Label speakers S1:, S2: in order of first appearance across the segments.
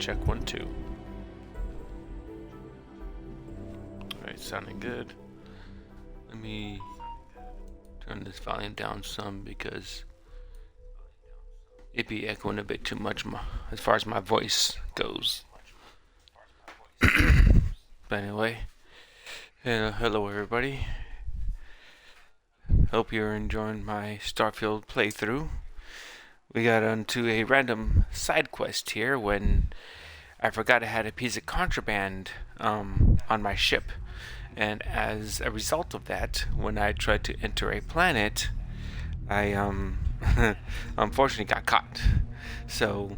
S1: check 1, 2. Alright, sounding good. Let me turn this volume down some because it'd be echoing a bit too much as far as my voice goes. But anyway, hello everybody. Hope you're enjoying my Starfield playthrough. We got onto a random side quest here when I forgot I had a piece of contraband on my ship. And as a result of that, when I tried to enter a planet, I unfortunately got caught. So,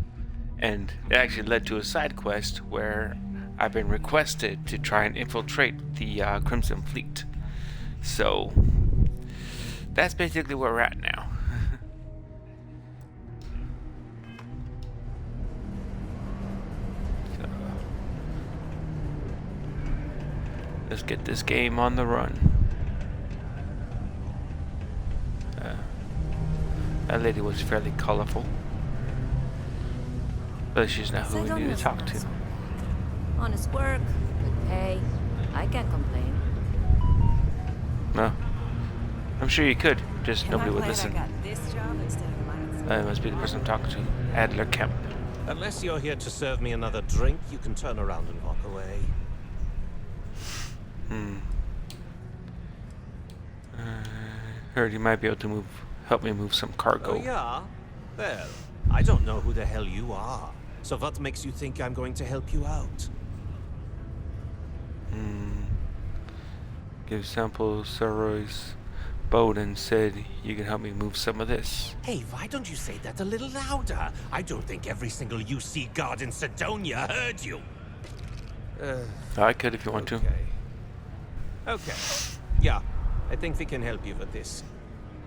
S1: and it actually led to a side quest where I've been requested to try and infiltrate the Crimson Fleet. So, that's basically where we're at now. So, let's get this game on the run. That lady was fairly colorful, but she's not who we need to talk to.
S2: Honest work, good pay. I can't complain.
S1: No, I'm sure you could, just nobody would listen.
S3: I got this job instead of mine.
S1: Must be the person I'm talking to, Adler Kemp.
S4: Unless you're here to serve me another drink, you can turn around and walk away.
S1: Heard you might be able to help me move some cargo.
S4: Oh, yeah? Well, I don't know who the hell you are. So what makes you think I'm going to help you out?
S1: Give samples, Saroy's Bowden said you can help me move some of this.
S4: Hey, why don't you say that a little louder? I don't think every single UC guard in Sidonia heard you.
S1: I could if you want to.
S4: Okay. Yeah, I think we can help you with this.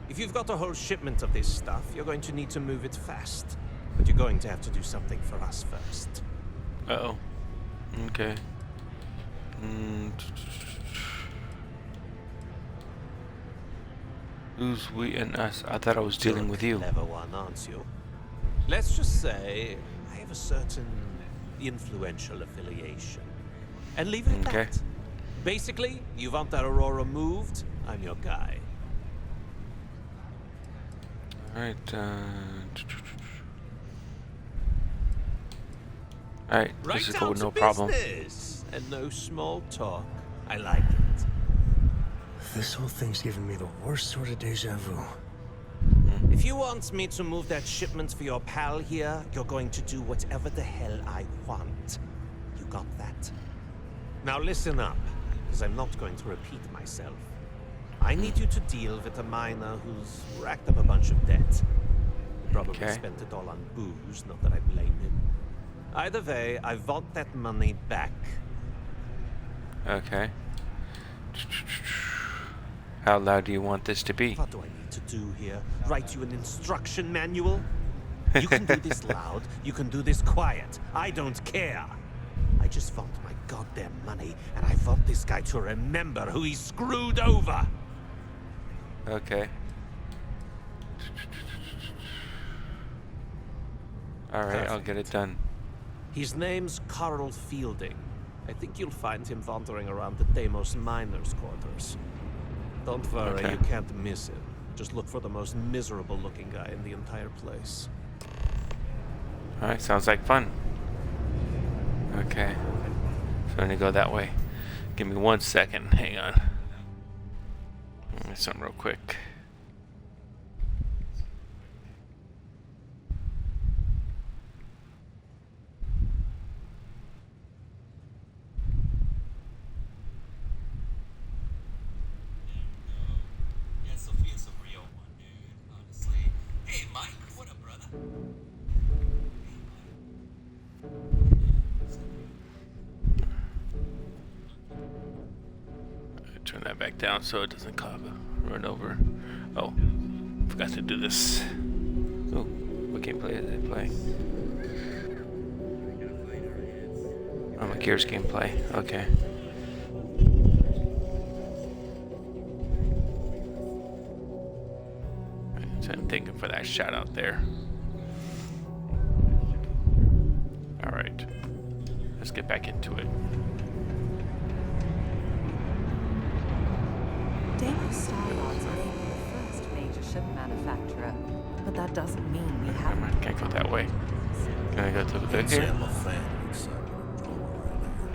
S4: If you've got a whole shipment of this stuff, you're going to need to move it fast. But you're going to have to do something for us first.
S1: Uh-oh. Okay. Who's we and us? I thought I was dealing with you.
S4: Clever one, aren't you? Let's just say I have a certain influential affiliation. And leave it at that. Basically, you want that Aurora moved, I'm your guy.
S1: Alright, alright, this is cool, no problem.
S4: And no small talk. I like it.
S5: This whole thing's giving me the worst sort of deja vu.
S4: If you want me to move that shipment for your pal here, you're going to do whatever the hell I want. You got that? Now listen up, because I'm not going to repeat myself. I need you to deal with a miner who's racked up a bunch of debt. Probably spent it all on booze, not that I blame him. Either way, I want that money back.
S1: Okay. How loud do you want this to be?
S4: What do I need to do here? Write you an instruction manual? You can do this loud, you can do this quiet. I don't care. I just want my goddamn money, and I want this guy to remember who he screwed over.
S1: Okay. Alright, I'll get it done.
S4: His name's Carl Fielding. I think you'll find him wandering around the Deimos miners' quarters. Don't worry, you can't miss him. Just look for the most miserable-looking guy in the entire place.
S1: Alright, sounds like fun. Okay. So I'm gonna go that way. Give me 1 second. Hang on. Something real quick.
S6: Yeah, Sophia's a real one, dude. Honestly. Hey, Mike, what up, brother?
S1: Turn that back down so it doesn't run over. Oh, forgot to do this. Oh, what gameplay is it playing? Oh, my Gears gameplay. Okay. So I'm thinking for that shout out there. Alright. get back into it.
S2: Deimos Starlord's maybe the first major ship manufacturer, but that doesn't mean we have.
S1: I can't go that way. Can I go to the
S5: Say
S1: here?
S5: I'm a fan of excitement and drama around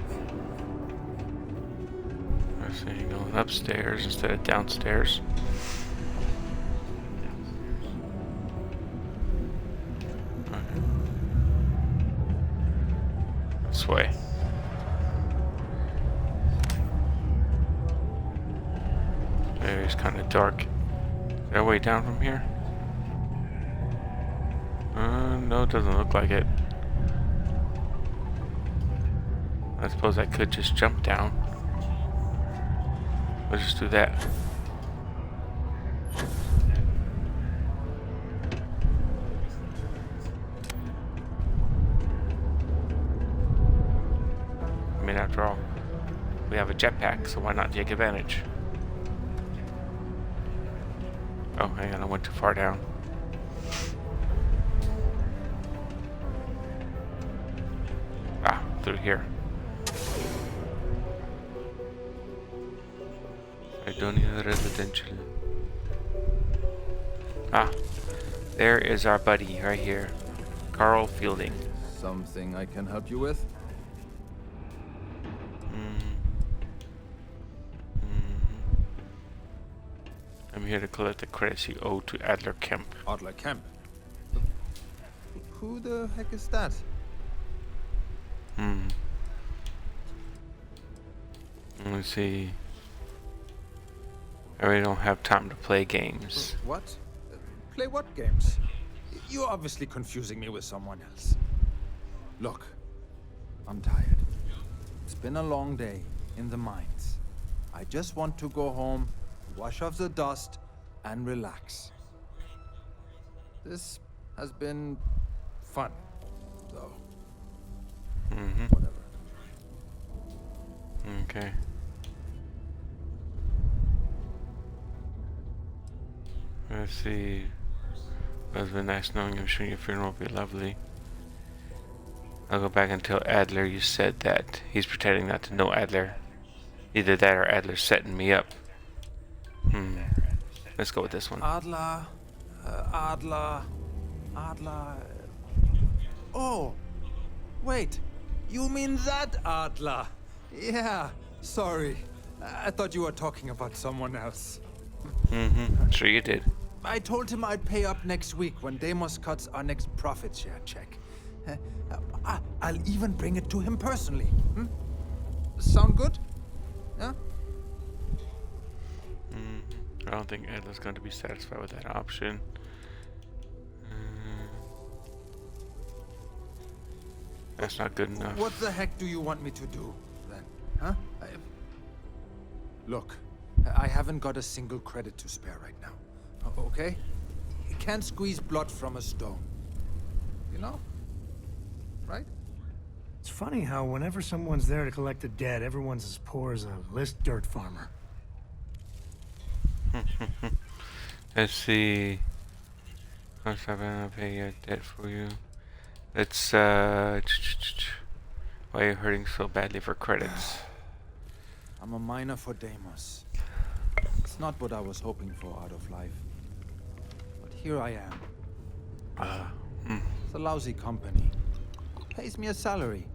S5: here.
S1: I see, going upstairs instead of downstairs. Okay. This way. Maybe it's kind of dark. Is there a way down from here? No, it doesn't look like it. I suppose I could just jump down. We'll just do that. I mean, after all, we have a jetpack, so why not take advantage? Oh, hang on, I went too far down. Ah, through here. I don't need a residential. Ah, there is our buddy right here, Carl Fielding.
S7: Something I can help you with?
S1: I'm here to collect the credits you owe to Adler Kemp.
S7: Adler Kemp. Who the heck is that?
S1: Let me see. I really don't have time to play games.
S7: What? Play what games? You're obviously confusing me with someone else. Look, I'm tired. It's been a long day in the mines. I just want to go home, wash off the dust, and relax. This has been fun, though. Whatever.
S1: Okay. Let's see. It's been nice knowing you. I'm sure your funeral will be lovely. I'll go back and tell Adler you said that. He's pretending not to know Adler. Either that or Adler's setting me up. Let's go with this one.
S7: Adler. Oh, wait. You mean that Adler? Yeah, sorry. I thought you were talking about someone else.
S1: Sure you did.
S7: I told him I'd pay up next week when Deimos cuts our next profit share check. I'll even bring it to him personally. Sound good? Yeah?
S1: I don't think Adler's going to be satisfied with that option. That's not good enough.
S7: What the heck do you want me to do, then? Huh? Look, I haven't got a single credit to spare right now. Okay? You can't squeeze blood from a stone. You know? Right?
S5: It's funny how whenever someone's there to collect the debt, everyone's as poor as a list dirt farmer.
S1: Let's see. I'm gonna pay your debt for you. Let's why are you hurting so badly for credits?
S7: I'm a miner for Deimos. It's not what I was hoping for out of life. But here I am. It's a lousy company. Pays me a salary.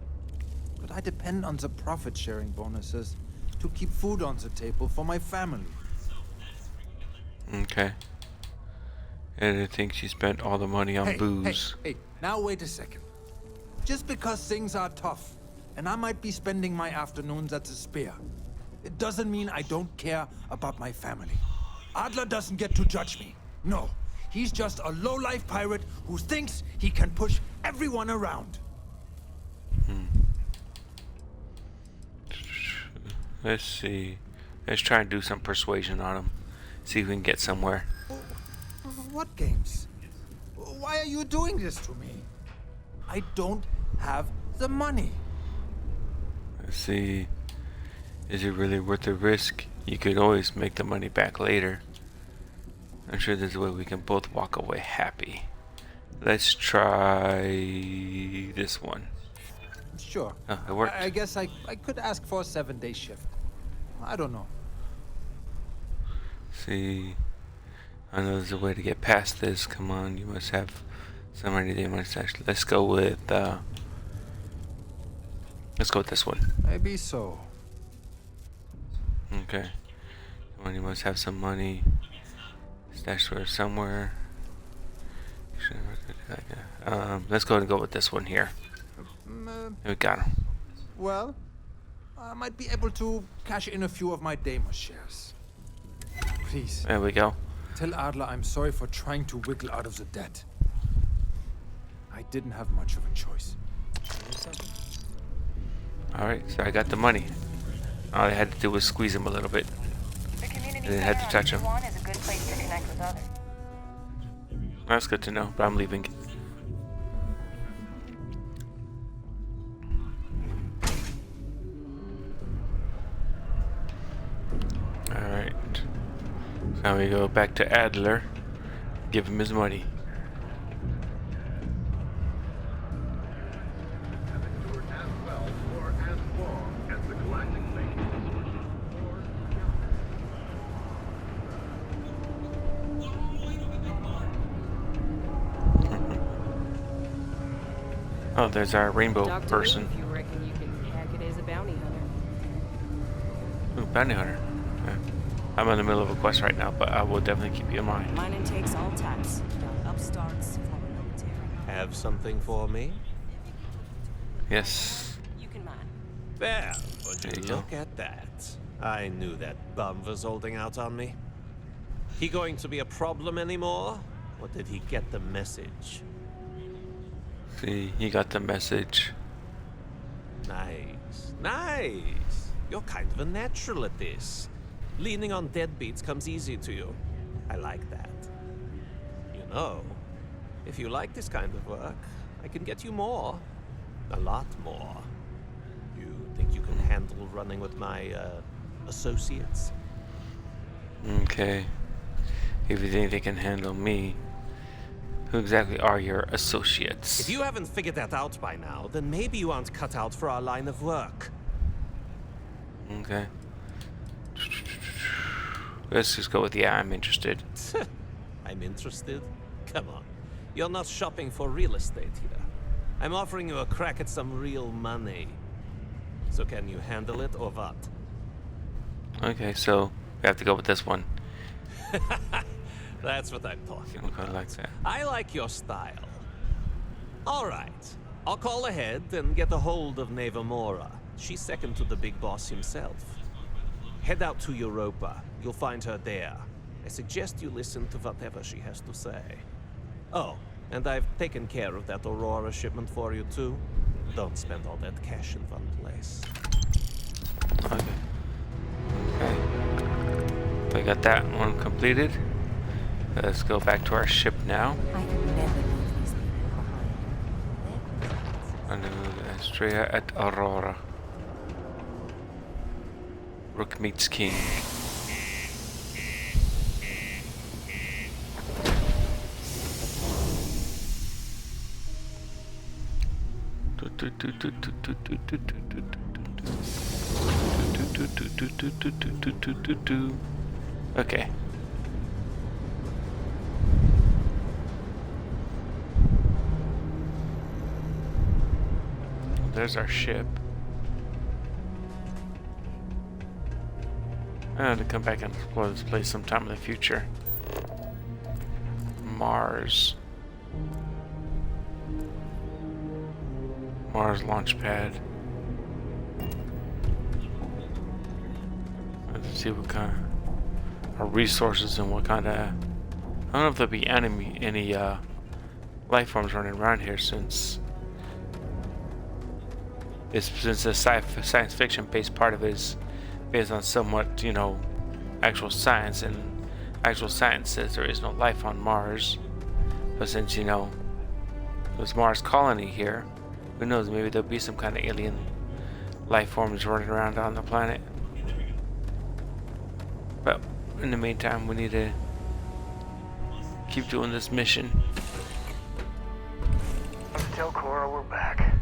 S7: But I depend on the profit-sharing bonuses to keep food on the table for my family.
S1: Okay. And I think she spent all the money on booze.
S7: Hey, now wait a second. Just because things are tough, and I might be spending my afternoons at the spear, it doesn't mean I don't care about my family. Adler doesn't get to judge me. No, he's just a low-life pirate who thinks he can push everyone around.
S1: Let's see. Let's try and do some persuasion on him. See if we can get somewhere.
S7: What games? Why are you doing this to me? I don't have the money.
S1: Let's see. Is it really worth the risk? You could always make the money back later. I'm sure there's a way we can both walk away happy. Let's try this one.
S7: Sure.
S1: Oh, it worked.
S7: I guess I could ask for a 7-day shift. I don't know.
S1: See, I know there's a way to get past this. Come on, you must have some idea. Let's go with this one.
S7: Maybe so.
S1: Okay. Come on, you must have some money stashed somewhere. Let's go ahead and go with this one here. We got him.
S7: Well, I might be able to cash in a few of my Deimos shares. Please,
S1: There we go.
S7: tell Adler I'm sorry for trying to wiggle out of the debt. I didn't have much of a choice.
S1: Alright, so I got the money. All I had to do was squeeze him a little bit.
S8: The community
S1: I didn't have to
S8: center
S1: touch
S8: on
S1: him.
S8: Route 1 is a good place to connect with others.
S1: That's good to know, but I'm leaving. Alright. So now we go back to Adler. Give him his money. Oh, there's our rainbow person.
S3: If you reckon you can hack it as a bounty hunter.
S1: Ooh, bounty hunter. Yeah. I'm in the middle of a quest right now, but I will definitely keep you in mind.
S3: Mining takes all types. Young upstarts, former military.
S4: Have something for me?
S1: Yes.
S3: You can mine.
S4: There, would
S1: There
S4: you
S1: you go.
S4: look at that? I knew that bum was holding out on me. He going to be a problem anymore? Or did he get the message?
S1: See, you got the message.
S4: Nice. Nice. You're kind of a natural at this. Leaning on deadbeats comes easy to you. I like that. You know, if you like this kind of work, I can get you more. A lot more. You think you can handle running with my, associates?
S1: Okay. If you think they can handle me, who exactly are your associates?
S4: If you haven't figured that out by now, then maybe you aren't cut out for our line of work.
S1: Okay. Let's just go with yeah, I'm interested.
S4: I'm interested? Come on. You're not shopping for real estate here. I'm offering you a crack at some real money. So can you handle it or what?
S1: Okay, so we have to go with this one.
S4: That's what I'm talking
S1: Okay,
S4: about.
S1: like that.
S4: I like your style. All right. I'll call ahead and get a hold of Nevamora. She's second to the big boss himself. Head out to Europa. You'll find her there. I suggest you listen to whatever she has to say. Oh, and I've taken care of that Aurora shipment for you too. Don't spend all that cash in one place.
S1: Okay. Okay. We got that one completed. Let's go back to our ship now.
S2: I can never leave these people behind.
S1: And straight at Aurora. Rook meets King. Okay. There's our ship. I have to come back and explore this place sometime in the future. Mars. Mars launch pad. Let's see what kind of our resources and what kind of. I don't know if there'll be any life forms running around here since the science fiction based part of it is based on somewhat, you know, actual science, and actual science says there is no life on Mars. But since, you know, there's Mars colony here, who knows, maybe there'll be some kind of alien life forms running around on the planet. But in the meantime, we need to keep doing this mission.
S5: Let's tell Cora we're back.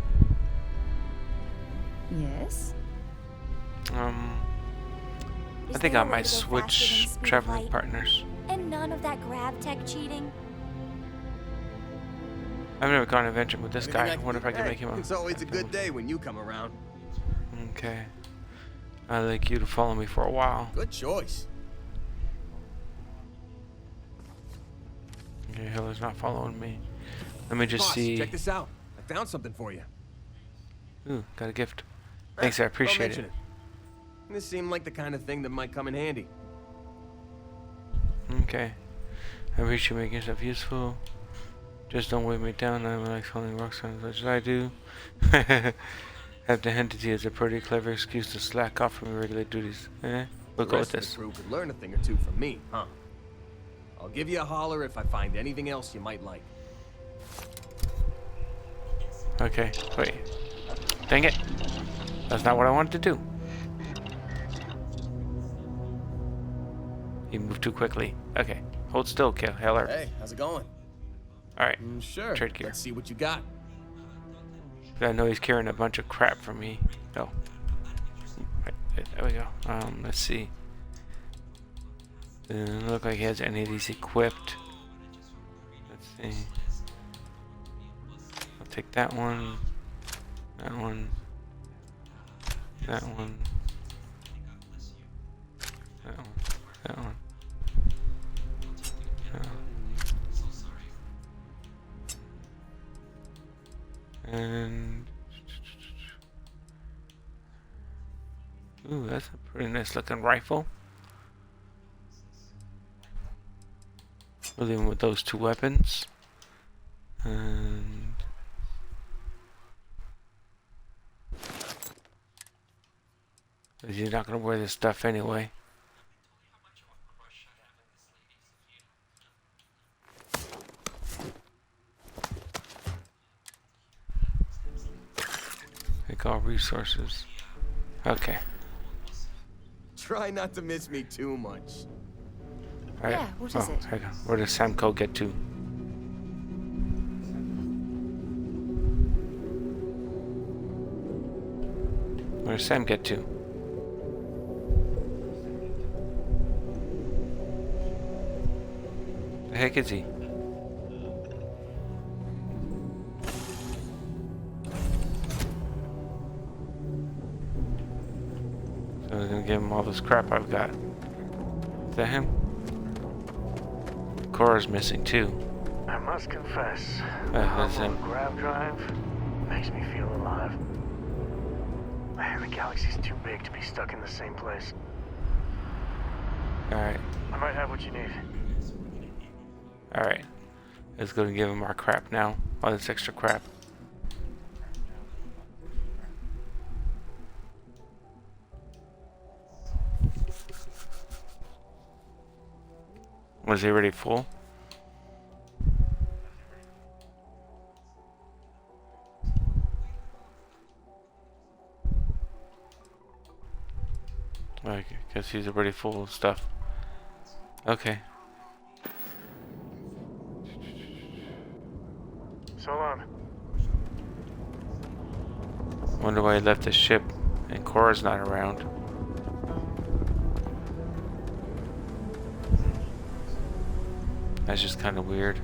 S2: Yes?
S1: I think I might switch traveling partners.
S9: And none of that grav tech cheating?
S1: I've never gone on an adventure with this guy. I wonder if I can make him a...
S10: It's always a good day when you come around.
S1: Okay. I'd like you to follow me for a while.
S10: Good choice.
S1: Okay, Hiller's not following me. Let me just
S10: Boss,
S1: see.
S10: check this out. I found something for you.
S1: Ooh, got a gift. Thanks, I appreciate
S10: Don't
S1: it.
S10: mention it. This seemed like the kind of thing that might come in handy.
S1: Okay. I appreciate making yourself useful. Just don't weigh me down. I like holding rocks as much as I do. Have the entity is a pretty clever excuse to slack off from your regular duties. We'll go with
S10: The
S1: this.
S10: crew could learn a thing or two from me, huh? I'll give you a holler if I find anything else you might like.
S1: Okay, wait. Dang it. That's not what I wanted to do. He moved too quickly. Okay, hold still, Heller.
S10: Hey, how's it going?
S1: Alright,
S10: Sure.
S1: trade gear.
S10: Let's see what you got.
S1: I know he's carrying a bunch of crap from me. Oh. Right, there we go. Let's see. Doesn't look like he has any of these equipped. Let's see. I'll take that one. That one. That one. That one. That one. That one. And ooh, that's a pretty nice looking rifle. We'll leave him with those two weapons. And he's not gonna wear this stuff anyway. Take all resources. Okay.
S10: Try not to miss me too much.
S1: All right.
S2: Yeah, what is it?
S1: Hang on. Where does Samco get to? Where does Sam get to? The heck is he? So I'm gonna give him all this crap I've got. Is that him? Cora's missing too.
S11: I must confess,
S1: That's him.
S11: grav drive makes me feel alive. Man, the galaxy's too big to be stuck in the same place.
S1: Alright.
S11: I might have what you need.
S1: Alright. Let's go and give him our crap now. All this extra crap. Was he already full? I guess he's already full of stuff. Okay.
S11: So long.
S1: Wonder why he left the ship and Cora's not around. That's just kind of weird.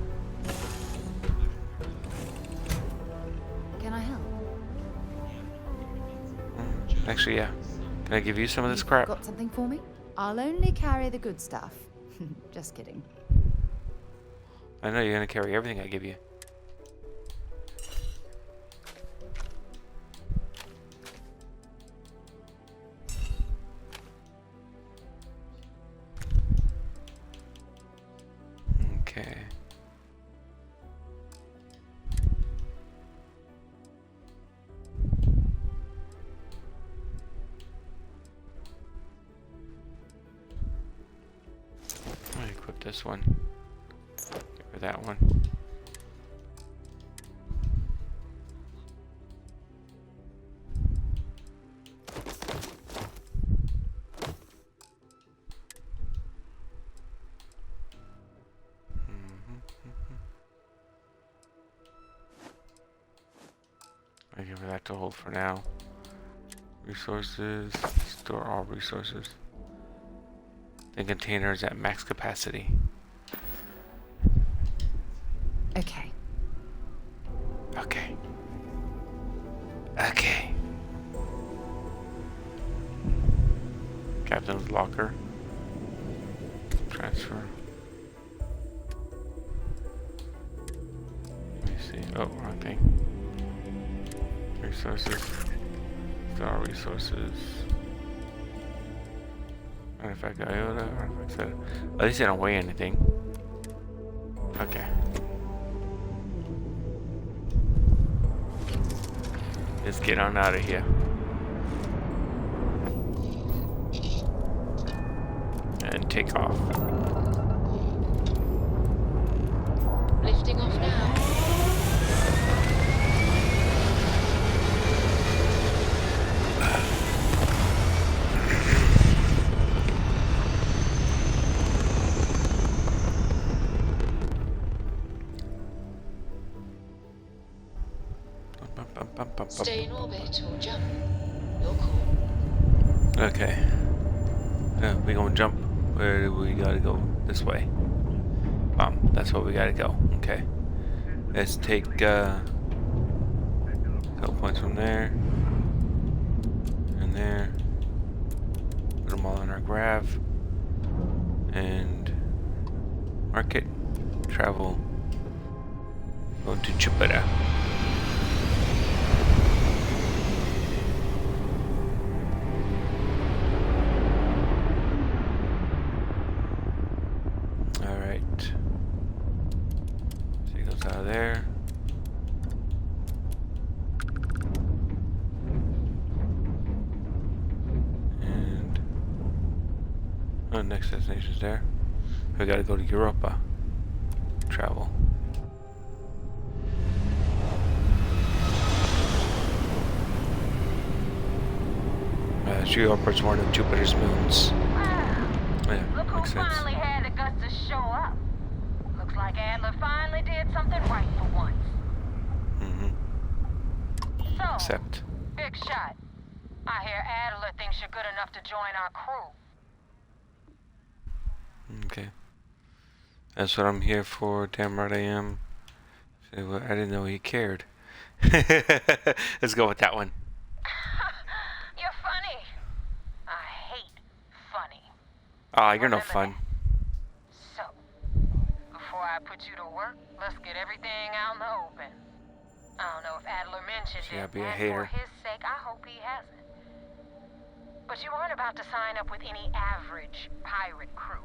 S2: Can I help?
S1: Actually, yeah. Can I give you some of this crap?
S2: Got something for me? I'll only carry the good stuff. Just kidding.
S1: I know you're gonna carry everything I give you. Okay. I'm gonna equip this one. Get rid of that one. I give her that to hold for now. Resources. Store all resources. The container is at max capacity.
S2: Okay.
S1: Okay. Okay. Captain's locker. Transfer. Let me see. Oh, wrong thing. Resources. Star resources. Artifact iota. Artifact set. At least I don't weigh anything. Okay. Let's get on out of here. And take off.
S12: Lifting off now. Stay in orbit or jump. Your call.
S1: Okay. We gonna jump. Where do we gotta go? This way. That's where we gotta go. Okay. Let's take a couple points from there. And there. Put them all in our grav. And mark it. Travel. Go to Jupiter. Out of there. And next destination's there. We gotta go to Europa. Travel. Europa's one of Jupiter's moons.
S8: Wow.
S1: Yeah,
S8: Look who
S1: makes sense.
S8: finally had the guts to show up. Looks like Adler finally did something right for once. So,
S1: Except.
S8: big shot. I hear Adler thinks you're good enough to join our crew.
S1: Okay. That's what I'm here for. Damn right I am. Say what? I didn't know he cared. Let's go with that one.
S8: You're funny. I hate funny.
S1: Ah, you're no
S8: Remember
S1: fun.
S8: that. So, before I put you to work, let's get everything out in the open. I don't know if Adler mentioned
S1: Yeah,
S8: it,
S1: be a
S8: and
S1: hater.
S8: for his sake, I hope he hasn't. But you aren't about to sign up with any average pirate crew.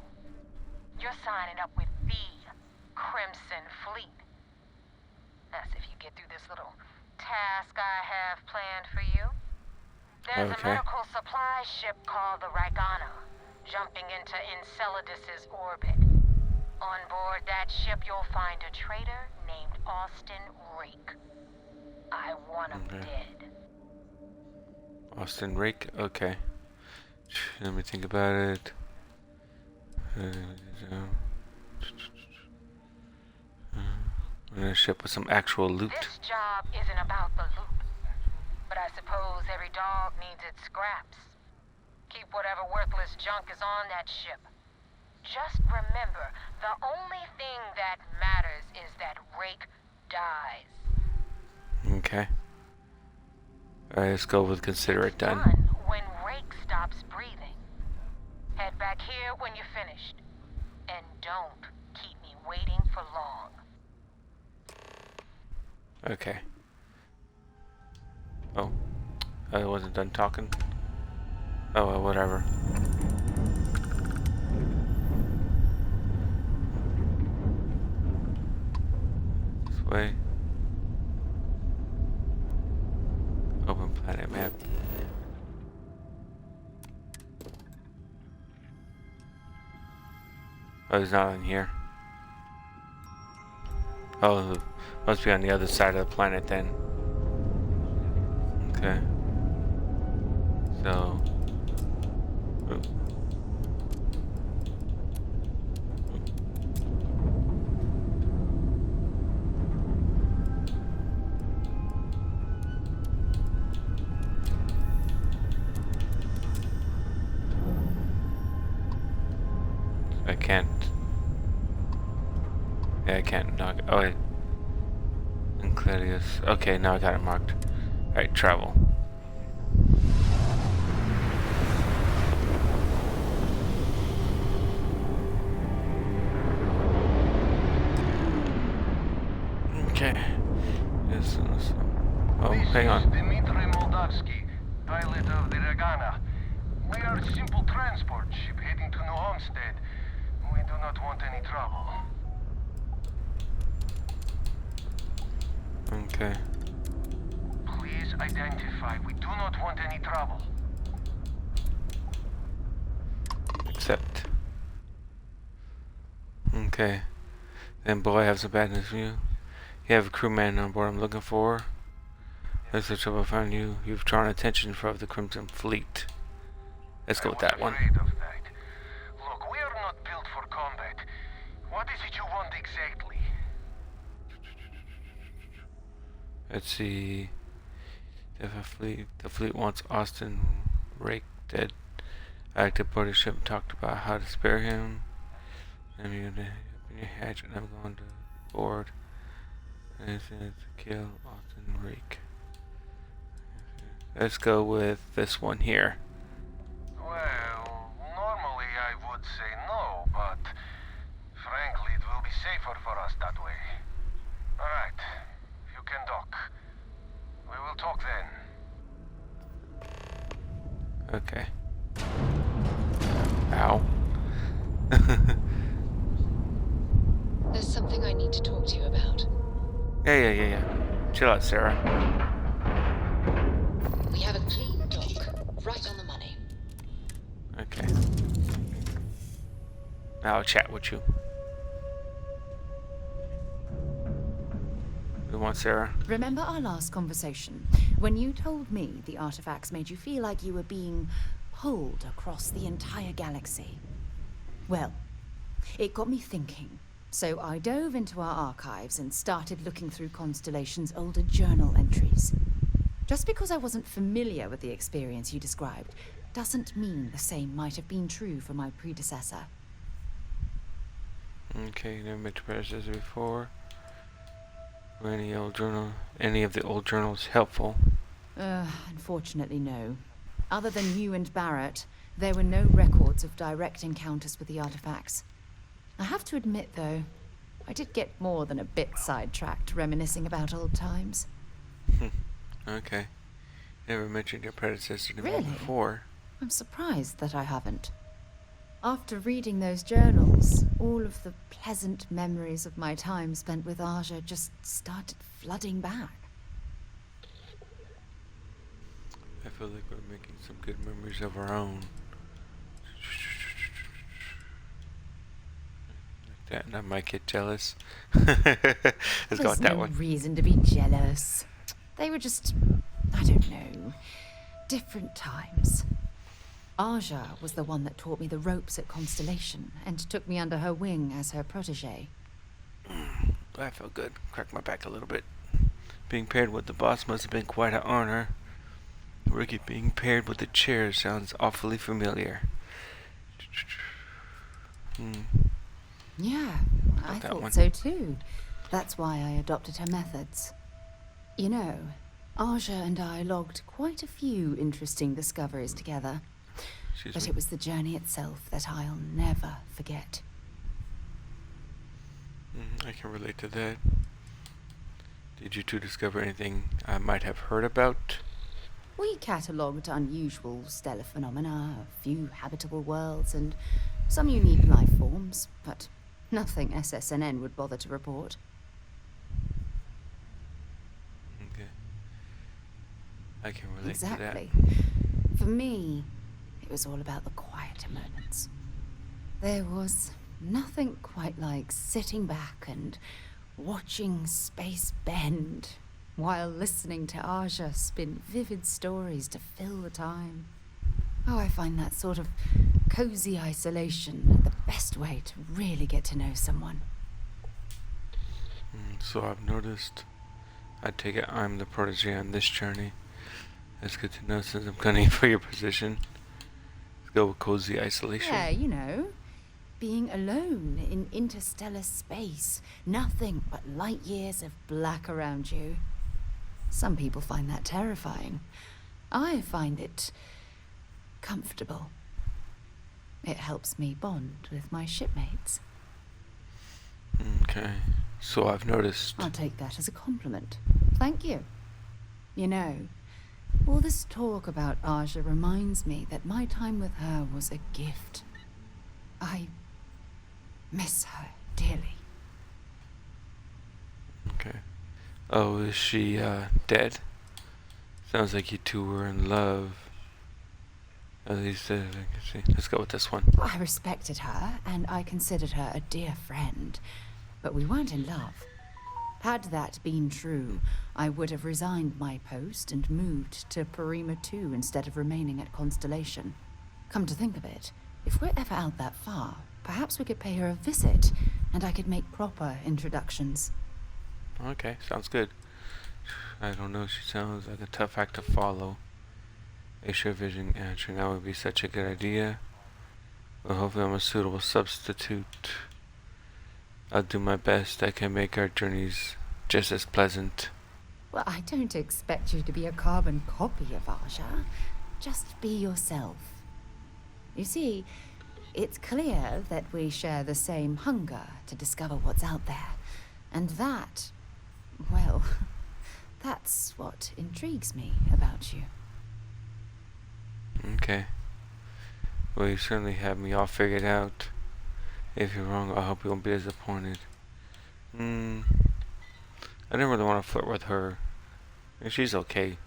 S8: You're signing up with the Crimson Fleet. That's if you get through this little task I have planned for you. There's a
S1: Okay.
S8: medical supply ship called the Rygana, jumping into Enceladus's orbit. On board that ship, you'll find a traitor named Austin Rake. I want him dead.
S1: Austin Rake? Okay. Let me think about it. I'm gonna ship with some actual loot.
S8: This job isn't about the loot, but I suppose every dog needs its scraps. Keep whatever worthless junk is on that ship. Just remember, the only thing that matters is that Rake dies.
S1: Okay. Alright, let's go with consider it done.
S8: When Rake stops breathing. Head back here when you're finished. And don't keep me waiting for long.
S1: Okay. Oh. I wasn't done talking. Oh, well, whatever. This way. Open planet map. Oh, it's not in here. Oh, it must be on the other side of the planet then. Okay. So. Oh. I can't. Yeah, I can't knock. Oh, wait. And Claudius. Okay, now I got it marked. Alright, travel. Okay. Oh, hang on.
S11: Dmitry Moldavsky, pilot of the Ragana. We are a simple transport ship heading to New Homestead. We do not want any trouble.
S1: Okay.
S11: Please identify. We do not want any trouble.
S1: Accept. Okay. Then, boy, I have some bad news for you. You have a crewman on board I'm looking for. There's the trouble I found you. You've drawn attention from the Crimson Fleet. Let's go with that one.
S11: Afraid of that. Look, we are not built for combat. What is it you want exactly?
S1: Let's see. If the fleet wants Austin Rake dead. I acted board the ship and talked about how to spare him. I'm going to open your hatch and I'm going to board. And it's to kill Austin Rake. Let's go with this one here.
S11: Well, normally I would say no, but frankly it will be safer for us that way. Alright, you can dock. We will talk then.
S1: Okay. Ow.
S12: There's something I need to talk to you about.
S1: Yeah. Chill out, Sarah.
S12: We have a clean dock, right on the money.
S1: Okay. Now I'll chat with you. We want Sarah.
S2: Remember our last conversation, when you told me the artifacts made you feel like you were being pulled across the entire galaxy? Well, it got me thinking. So I dove into our archives and started looking through Constellation's older journal entries. Just because I wasn't familiar with the experience you described, doesn't mean the same might have been true for my predecessor.
S1: Okay, you never met your predecessor before. Were any of the old journals helpful?
S2: Unfortunately no. Other than you and Barrett, there were no records of direct encounters with the artifacts. I have to admit, though, I did get more than a bit sidetracked reminiscing about old times.
S1: Okay. Never mentioned your predecessor to me
S2: Really?
S1: before.
S2: I'm surprised that I haven't. After reading those journals, all of the pleasant memories of my time spent with Aja just started flooding back.
S1: I feel like we're making some good memories of our own. Like that, and I might get jealous. Let's go with that one.
S2: There's no reason to be jealous. They were just, I don't know, different times. Aja was the one that taught me the ropes at Constellation and took me under her wing as her protege.
S1: I felt good. Cracked my back a little bit. Being paired with the boss must have been quite an honor. Ricky, being paired with the chair sounds awfully familiar.
S2: Yeah, I
S1: that
S2: thought
S1: one.
S2: so too. That's why I adopted her methods. You know, Aja and I logged quite a few interesting discoveries together. But it was the journey itself that I'll never forget.
S1: I can relate to that. Did you two discover anything I might have heard about?
S2: We catalogued unusual stellar phenomena, a few habitable worlds, and some unique life forms, but nothing SSNN would bother to report.
S1: Okay. I can relate
S2: Exactly.
S1: to that.
S2: For me, it was all about the quieter moments. There was nothing quite like sitting back and watching space bend while listening to Aja spin vivid stories to fill the time. Oh, I find that sort of cozy isolation the best way to really get to know someone.
S1: So I've noticed. I take it I'm the protege on this journey. That's good to know since I'm gunning for your position. Let's go with cozy isolation.
S2: Yeah, you know, being alone in interstellar space. Nothing but light years of black around you. Some people find that terrifying. I find it comfortable. It helps me bond with my shipmates.
S1: Okay. So I've noticed.
S2: I'll take that as a compliment. Thank you. You know, all this talk about Aja reminds me that my time with her was a gift. I miss her dearly.
S1: Okay. Oh, is she dead? Sounds like you two were in love. At least I can see. Let's go with this one.
S2: I respected her, and I considered her a dear friend, but we weren't in love. Had that been true, I would have resigned my post and moved to Parima 2 instead of remaining at Constellation. Come to think of it, if we're ever out that far, perhaps we could pay her a visit, and I could make proper introductions.
S1: Okay, sounds good. I don't know, she sounds like a tough act to follow. Asia Vision answering, that would be such a good idea. Well, hopefully I'm a suitable substitute. I'll do my best. I can make our journeys just as pleasant.
S2: Well, I don't expect you to be a carbon copy of Aja. Just be yourself. You see, it's clear that we share the same hunger to discover what's out there. And that, well, that's what intrigues me about you.
S1: Okay. Well, you certainly have me all figured out. If you're wrong, I hope you won't be disappointed. I didn't really want to flirt with her. She's okay.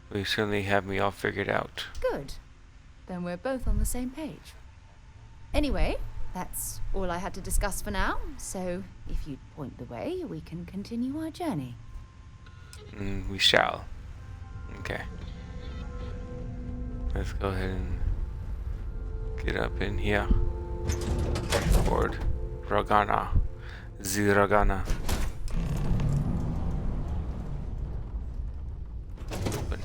S1: Well, you certainly have me all figured out.
S2: Good. Then we're both on the same page. Anyway, that's all I had to discuss for now, so if you'd point the way, we can continue our journey.
S1: We shall. Okay. Let's go ahead and get up in here. Board. Ragana. Ziragana. Open.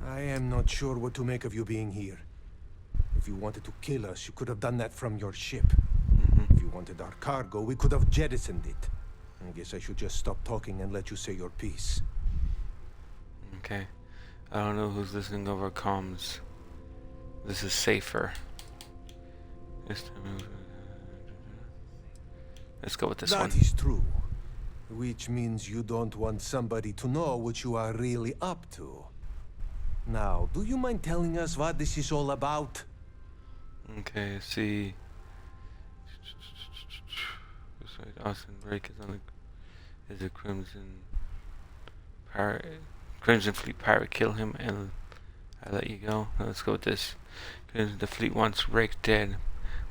S13: I am not sure what to make of you being here. If you wanted to kill us, you could have done that from your ship. If you wanted our cargo, we could have jettisoned it. I guess I should just stop talking and let you say your piece.
S1: Okay. I don't know who's listening over comms. This is safer. Let's go with this one.
S13: That is true. Which means you don't want somebody to know what you are really up to. Now, do you mind telling us what this is all about?
S1: Okay, let's see. Austin Drake is on the is a Crimson Fleet pirate. Kill him and I let you go. Now let's go with this. The fleet wants Rake dead,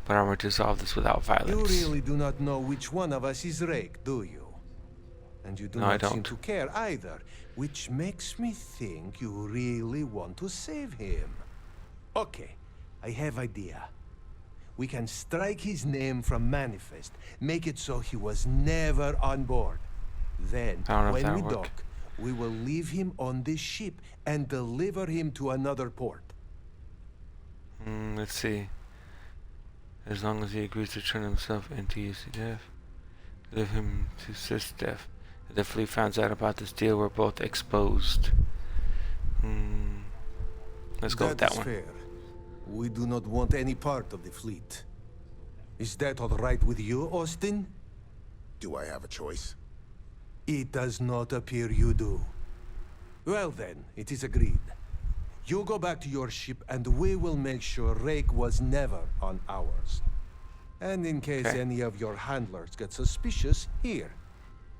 S1: but I will dissolve this without violence.
S13: You really do not know which one of us is Rake, do you? And you do
S1: No, I
S13: not
S1: don't.
S13: seem to care either, which makes me think you really want to save him. Okay, I have idea. We can strike his name from Manifest, make it so he was never on board. Then,
S1: I don't know if
S13: when
S1: that'll
S13: we
S1: work.
S13: dock, we will leave him on this ship and deliver him to another port.
S1: Let's see. As long as he agrees to turn himself into UCDF, leave him to SysDef. If the fleet finds out about this deal, we're both exposed. Let's go with that
S13: is
S1: one.
S13: Fair. We do not want any part of the fleet. Is that all right with you, Austin?
S14: Do I have a choice?
S13: It does not appear you do. Well then, it is agreed. You go back to your ship and we will make sure Rake was never on ours. And in case
S1: Okay.
S13: any of your handlers get suspicious, here.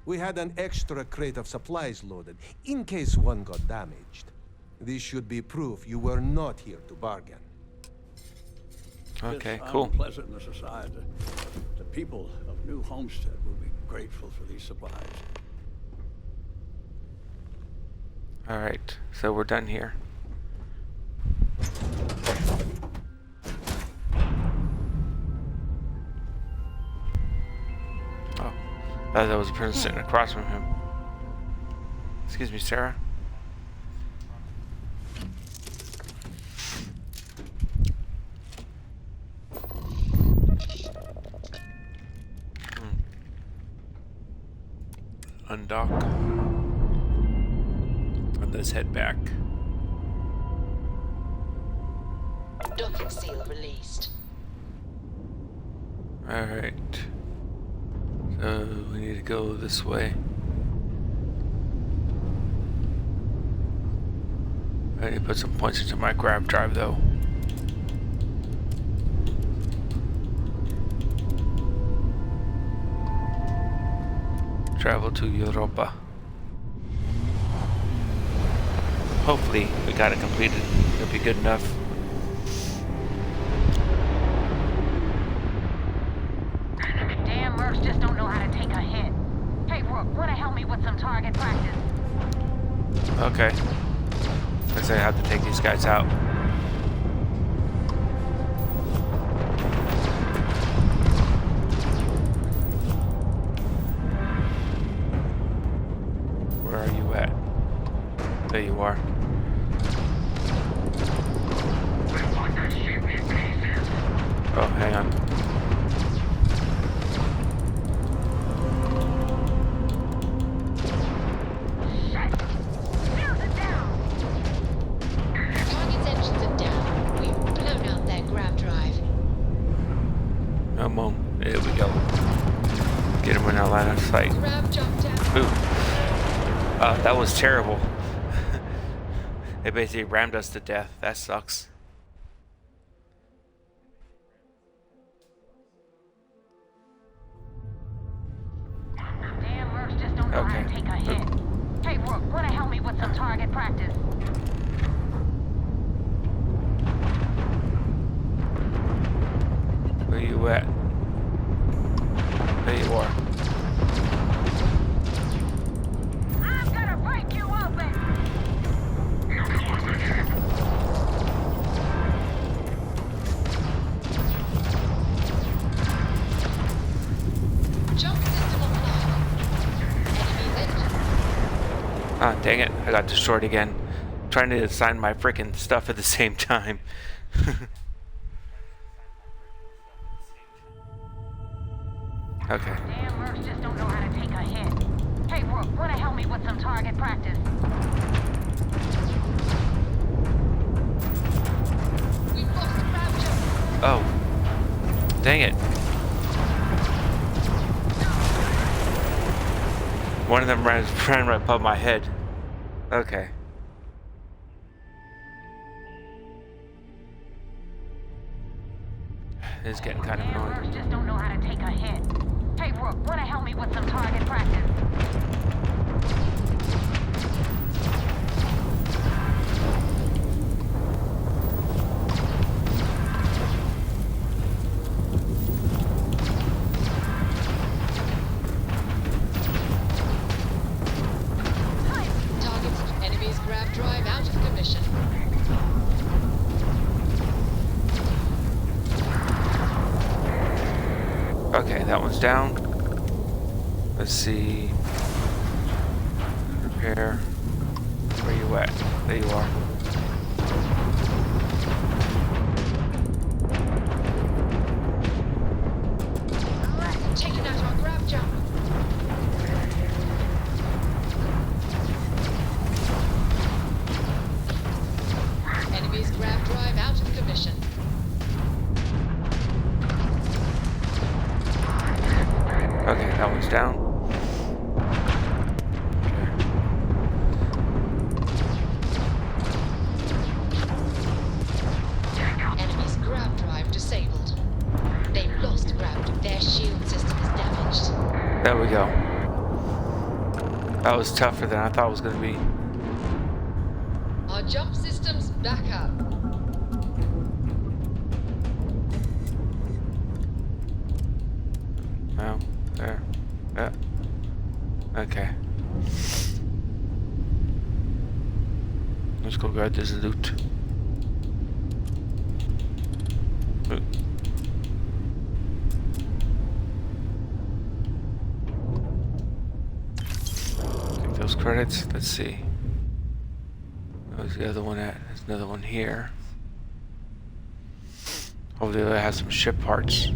S13: We had an extra crate of supplies loaded, in case one got damaged. This should be proof you were not here to bargain.
S1: Okay,
S15: This
S1: cool.
S15: unpleasantness aside, the people of New Homestead will be grateful for these supplies.
S1: Alright, so we're done here. Oh, thought that was a person sitting across from him. Excuse me, Sarah. let's head back.
S12: Docking seal released.
S1: Alright. So we need to go this way. I need to put some points into my grab drive though. Travel to Europa. Hopefully we got it completed. It'll be good enough.
S8: Damn mercs just don't know how to take a hit. Hey, Rook, wanna help me with some target practice?
S1: Okay. Guess I have to take these guys out. Where are you at? There you are. Oh, hang on.
S12: Target's engines are down. We've blown out their grav drive.
S1: Come on. There we go. Get him in our line of sight.
S12: Grav jumped down.
S1: Ooh. That was terrible. They basically rammed us to death. That sucks.
S8: Damn mercs just don't know how to take a hit. Hey, Rook, wanna help me with some target practice?
S1: Where you at? There you are.
S8: I'm gonna break you open!
S12: Jump system online. Enemies engine.
S1: Ah, dang it. I got destroyed again. Trying to assign my freaking stuff at the same time. Okay.
S8: Damn mercs just don't know how to take a hit. Hey, Rook, wanna help me with some target practice?
S12: We've lost the grav jump.
S1: Oh. Dang it. One of them ran right above my head. Okay. It's getting kind of
S8: Damn
S1: annoying.
S8: mercs just don't know how to take a hit. Hey, Rook, wanna help me with some target practice?
S12: Target's enemy's grav drive out of commission.
S1: Okay, that one's down. Let's see. Repair. Where you at? There you are.
S12: Taking out our grav jump. Enemy's grav drive out of commission.
S1: Okay, that one's down.
S12: Enemy's grav drive disabled. They've lost grav. Their shield system is damaged.
S1: There we go. That was tougher than I thought it was going to be.
S12: Our jump system's back up.
S1: No, there. Yeah. Okay. Let's go grab this loot. Loot. Take those credits. Let's see. Where's the other one at? There's another one here. Hopefully they have some ship parts.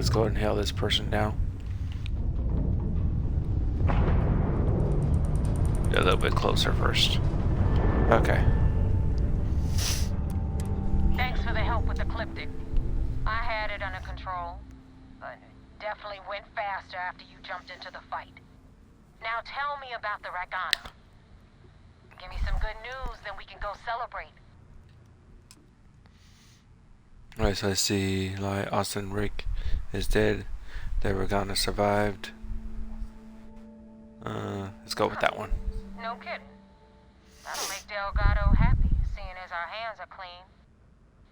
S1: let's go and hail this person now. Get a little bit closer first. Okay.
S8: Thanks for the help with the Ecliptic. I had it under control, but it definitely went faster after you jumped into the fight. Now tell me about the Ragana. Give me some good news, then we can go celebrate.
S1: Alright, so I see like Austin Rick is dead. The Ragana survived. Let's go with that one.
S8: No kidding. That'll make Delgado happy, seeing as our hands are clean.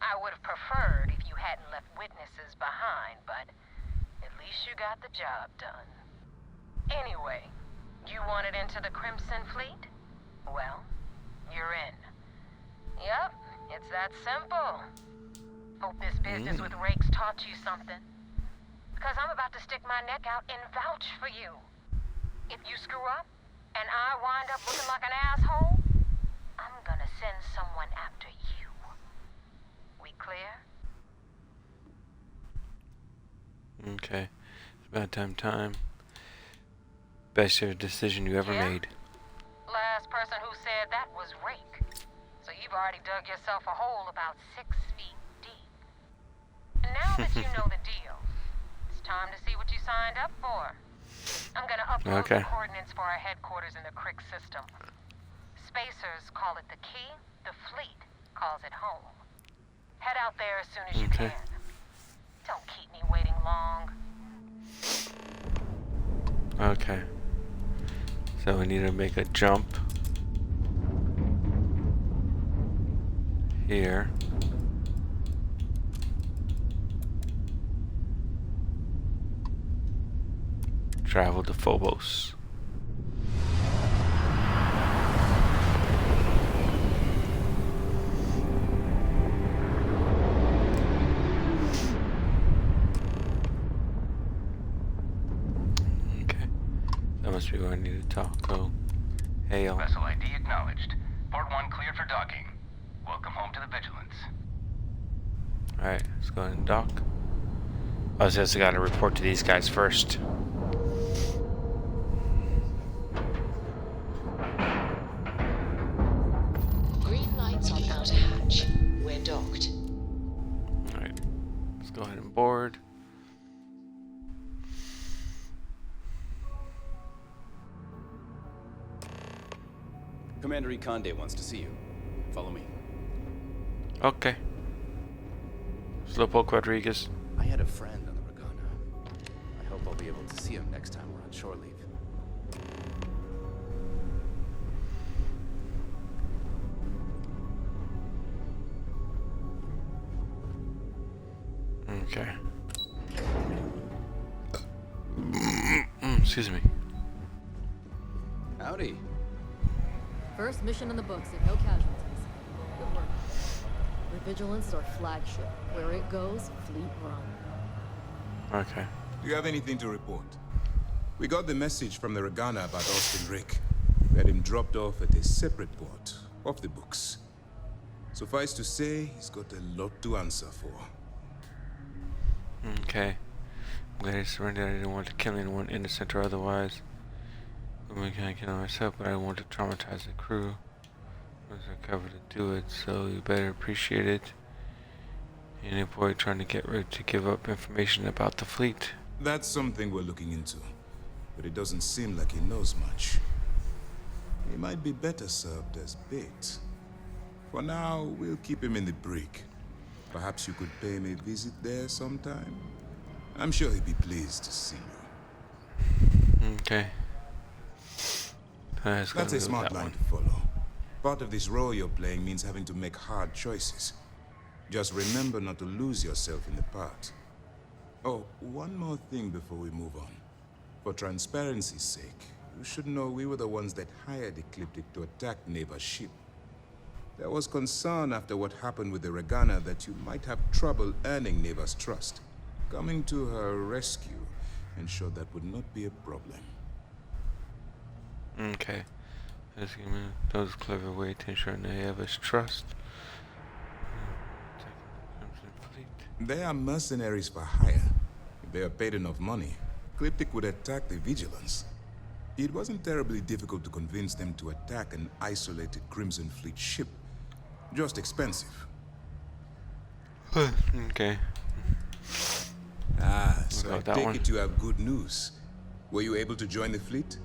S8: I would have preferred if you hadn't left witnesses behind, but at least you got the job done. Anyway, you wanted into the Crimson Fleet? Well, you're in. Yup, it's that simple. Hope this business with Rakes taught you something. Because I'm about to stick my neck out and vouch for you. If you screw up, and I wind up looking like an asshole, I'm gonna send someone after you. We clear?
S1: Okay. It's about time. Best decision you ever made.
S8: Last person who said that was Rake. So you've already dug yourself a hole about 6 feet deep. And now that you know the deal, it's time to see what you signed up for. I'm gonna upload the coordinates for our headquarters in the Crick system. Spacers call it the key, the fleet calls it home. Head out there as soon as you can. Don't keep me waiting long.
S1: Okay. So we need to make a jump here. Travel to Phobos. Okay. That must be where I need to talk. Go. Hail.
S16: Vessel ID acknowledged. Port 1 cleared for docking. Welcome home to the Vigilance.
S1: Alright, let's go ahead and dock. I just gotta report to these guys first.
S12: Green lights on outer hatch. We're docked.
S1: Alright, let's go ahead and board.
S17: Commander Ikonde wants to see you. Follow me.
S1: Okay. Slowpoke Rodriguez.
S17: I had a friend on the Ragana. I hope I'll be able to see him next time we're on shore leave.
S1: Okay. Excuse me.
S17: Howdy.
S18: First mission in the books and no casualties. Good work. The Vigilance is our flagship. Where it goes, fleet run.
S1: Okay.
S14: Do you have anything to report? We got the message from the Ragana about Austin Rick. We had him dropped off at a separate port, off the books. Suffice to say, he's got a lot to answer for.
S1: Okay. I'm glad I surrendered. I didn't want to kill anyone, innocent or otherwise. I can't kill myself, but I want to traumatize the crew. I was covered to do it, so you better appreciate it. Any boy trying to get ready to give up information about the fleet.
S14: That's something we're looking into, but it doesn't seem like he knows much. He might be better served as bait. For now, we'll keep him in the brig. Perhaps you could pay him a visit there sometime. I'm sure he'd be pleased to see you.
S1: Okay.
S14: That's a smart line to follow. Part of this role you're playing means having to make hard choices. Just remember not to lose yourself in the part. Oh, one more thing before we move on. For transparency's sake, you should know we were the ones that hired Ecliptic to attack Neva's ship. There was concern after what happened with the Ragana that you might have trouble earning Neva's trust. Coming to her rescue ensured that would not be a problem.
S1: Okay. Let's give me those clever way to ensure Neva's trust.
S14: They are mercenaries for hire. they are paid enough money, Cryptic would attack the Vigilance. It wasn't terribly difficult to convince them to attack an isolated Crimson Fleet ship. Just expensive.
S1: Okay.
S14: Ah, so I
S1: About that
S14: take
S1: one.
S14: it you have good news. Were you able to join the fleet?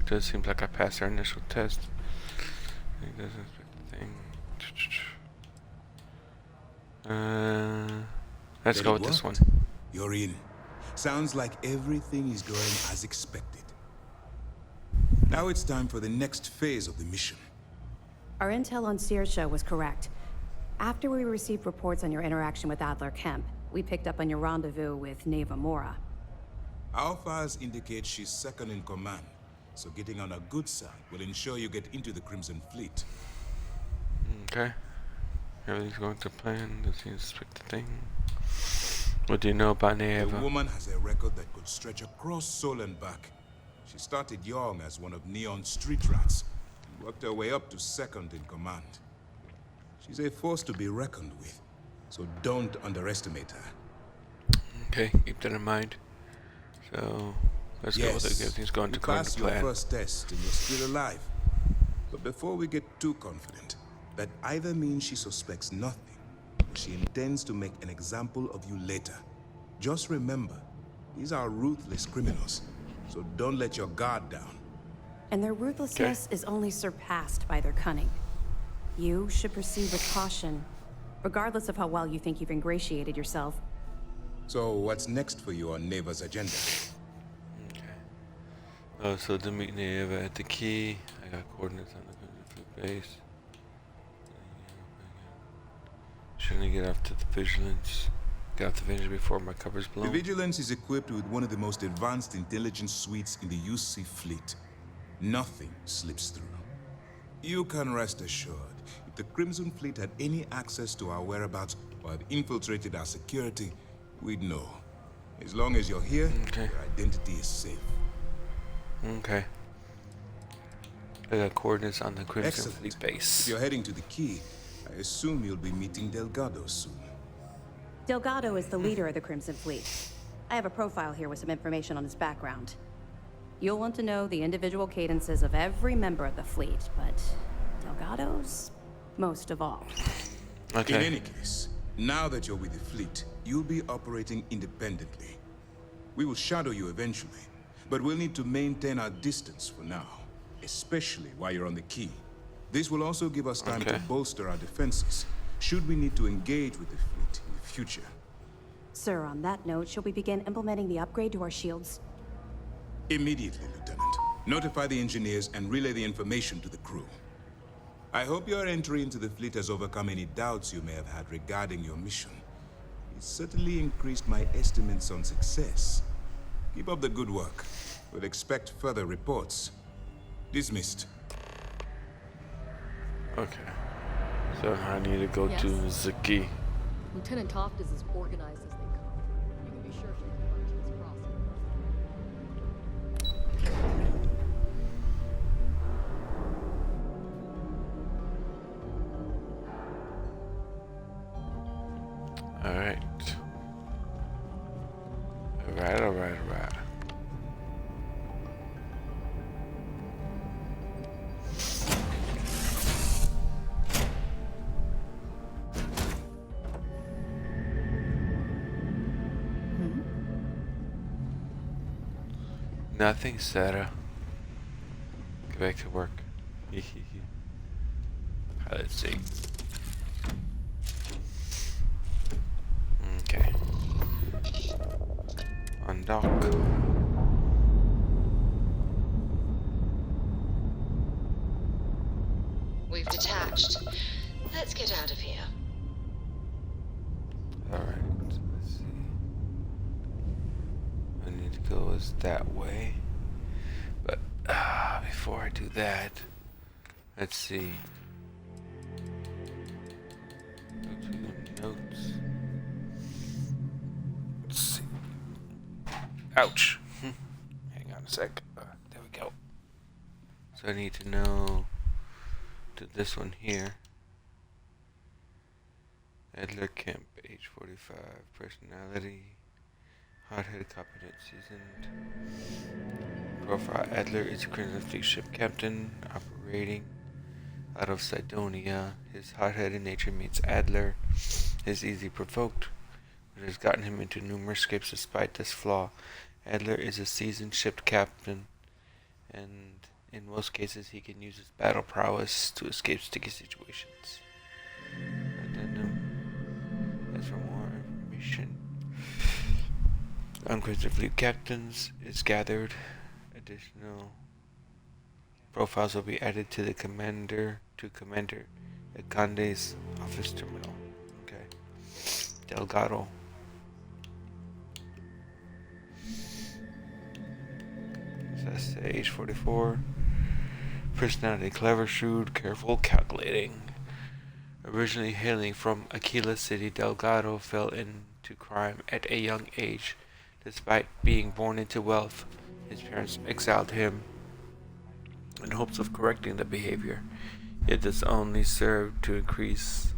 S1: Does seem like I passed our initial test. I think that's the thing. Let's
S14: Then
S1: go
S14: it
S1: with this one.
S14: worked. You're in. Sounds like everything is going as expected. Now it's time for the next phase of the mission.
S19: Our intel on Searsha was correct. After we received reports on your interaction with Adler Kemp, we picked up on your rendezvous with Neva Mora.
S14: Our files indicate she's second in command, so getting on a good side will ensure you get into the Crimson Fleet.
S1: Okay. Everything's going to plan. Does he inspect the thing? What do you know about
S14: The
S1: Neva?
S14: woman has a record that could stretch across Sol and back. She started young as one of Neon's street rats, and worked her way up to second in command. She's a force to be reckoned with, so don't underestimate her.
S1: Okay, keep that in mind. So, let's go with it. Everything's going to according to
S14: pass your
S1: plan.
S14: first test and you're still alive. But before we get too confident, that either means she suspects nothing, or she intends to make an example of you later. Just remember, these are ruthless criminals, so don't let your guard down.
S19: And their ruthlessness is only surpassed by their cunning. You should proceed with caution, regardless of how well you think you've ingratiated yourself.
S14: So what's next for you on Neva's agenda?
S1: Oh, so to meet Neva at the key. I got coordinates on the base. Shouldn't I get off to the Vigilance? Get off the Vigilance before my cover's blown?
S14: The Vigilance is equipped with one of the most advanced intelligence suites in the UC fleet. Nothing slips through. You can rest assured, if the Crimson Fleet had any access to our whereabouts or had infiltrated our security, we'd know. As long as you're here, your identity is safe.
S1: Okay. I got coordinates on the Crimson
S14: Excellent.
S1: Fleet base.
S14: If you're heading to the key, I assume you'll be meeting Delgado soon.
S19: Delgado is the leader of the Crimson Fleet. I have a profile here with some information on his background. You'll want to know the individual cadences of every member of the fleet, but Delgado's most of all.
S14: In any case, now that you're with the fleet, you'll be operating independently. We will shadow you eventually, but we'll need to maintain our distance for now, especially while you're on the key. This will also give us time to bolster our defenses, should we need to engage with the fleet in the future.
S19: Sir, on that note, shall we begin implementing the upgrade to our shields?
S14: Immediately, Lieutenant. Notify the engineers and relay the information to the crew. I hope your entry into the fleet has overcome any doubts you may have had regarding your mission. It certainly increased my estimates on success. Keep up the good work. We'll expect further reports. Dismissed.
S1: Okay. So I need to go to Zaki.
S18: Lieutenant Toft is as organized as they come. You can be sure she'll keep our T's crossed.
S1: Alright. Alright. Nothing, Sarah. Get back to work. Let's see. Okay. Undock.
S12: We've detached. Let's get out of here.
S1: Alright, let's see. I need to go that way. But before I do that, let's see. Go to the notes. Let's see. Ouch. Hang on a sec. There we go. So I need to know to this one here. Adler Kemp, age 45, personality, hot-headed, competent, seasoned. Profile: Adler is a Crimson Fleet ship captain, operating out of Cydonia. His hot-headed nature means Adler is easily provoked, which has gotten him into numerous scrapes despite this flaw. Adler is a seasoned ship captain, and in most cases he can use his battle prowess to escape sticky situations. Addendum. As for more information on Crimson Fleet captains is gathered, additional profiles will be added to the Commander Akande's office terminal. Okay. Delgado. That's age 44. Personality: clever, shrewd, careful, calculating. Originally hailing from Aquila City, Delgado fell into crime at a young age. Despite being born into wealth, his parents exiled him in hopes of correcting the behavior. Yet this only served to increase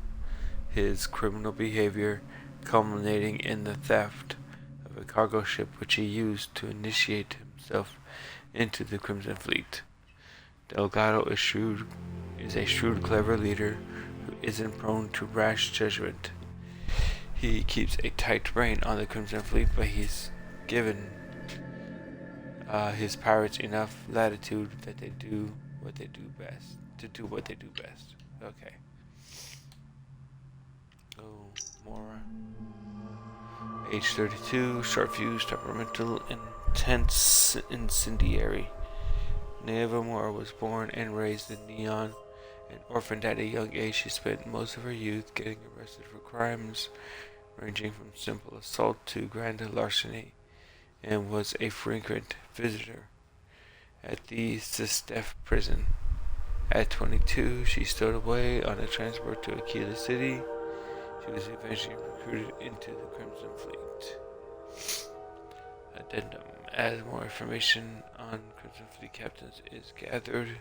S1: his criminal behavior, culminating in the theft of a cargo ship which he used to initiate himself into the Crimson Fleet. Delgado is a shrewd, clever leader who isn't prone to rash judgment. He keeps a tight rein on the Crimson Fleet, but he's given his pirates enough latitude that they do what they do best. Okay. Oh, Mora. Age 32, short fuse, temperamental, intense, incendiary. Neva Mora was born and raised in Neon. An orphaned at a young age, she spent most of her youth getting arrested for crimes ranging from simple assault to grand larceny, and was a frequent visitor at the Sistef prison. At 22, she stowed away on a transport to Aquila City. She was eventually recruited into the Crimson Fleet. Addendum. As more information on Crimson Fleet captains is gathered,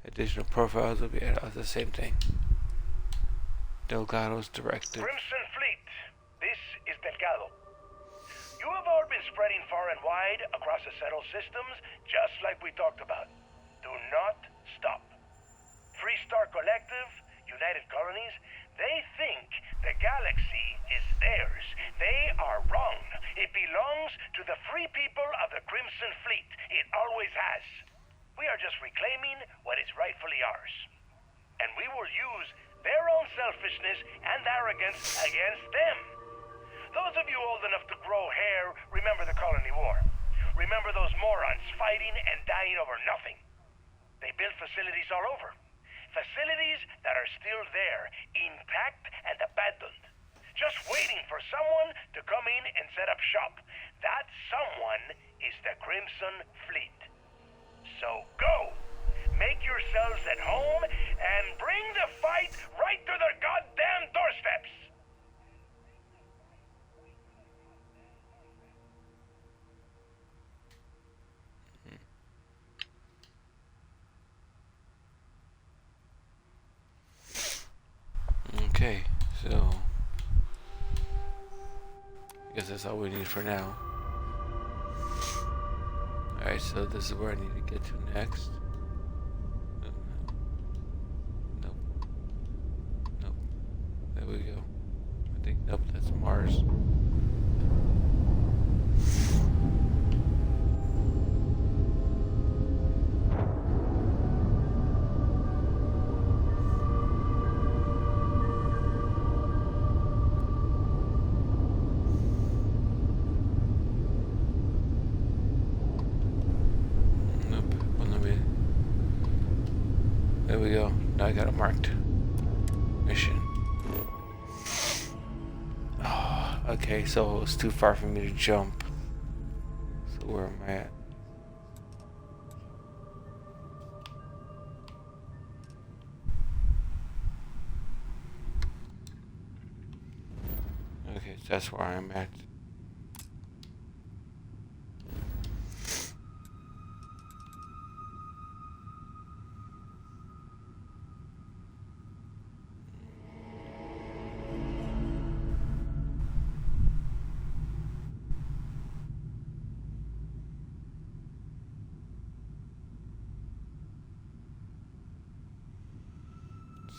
S1: additional profiles will be added of the same thing. Delgado's directive.
S20: Crimson Fleet, this is Delgado. You have all been spreading far and wide across the settled systems, just like we talked about. Do not stop. Freestar Collective, United Colonies, they think the galaxy is theirs. They are wrong. It belongs to the free people of the Crimson Fleet. It always has. We are just reclaiming what is rightfully ours. And we will use their own selfishness and arrogance against them. Those of you old enough to grow hair remember the Colony War. Remember those morons fighting and dying over nothing. They built facilities all over. Facilities that are still there, intact and abandoned. Just waiting for someone to come in and set up shop. That someone is the Crimson Fleet. So go! Make yourselves at home and bring the fight right to their goddamn doorsteps!
S1: Okay, so I guess that's all we need for now. Alright, so this is where I need to get to next. Nope. Nope. There we go. I think, nope, that's Mars. There we go. Now I got it marked. Mission. Oh, okay, so it's too far for me to jump. So where am I at? Okay, so that's where I'm at.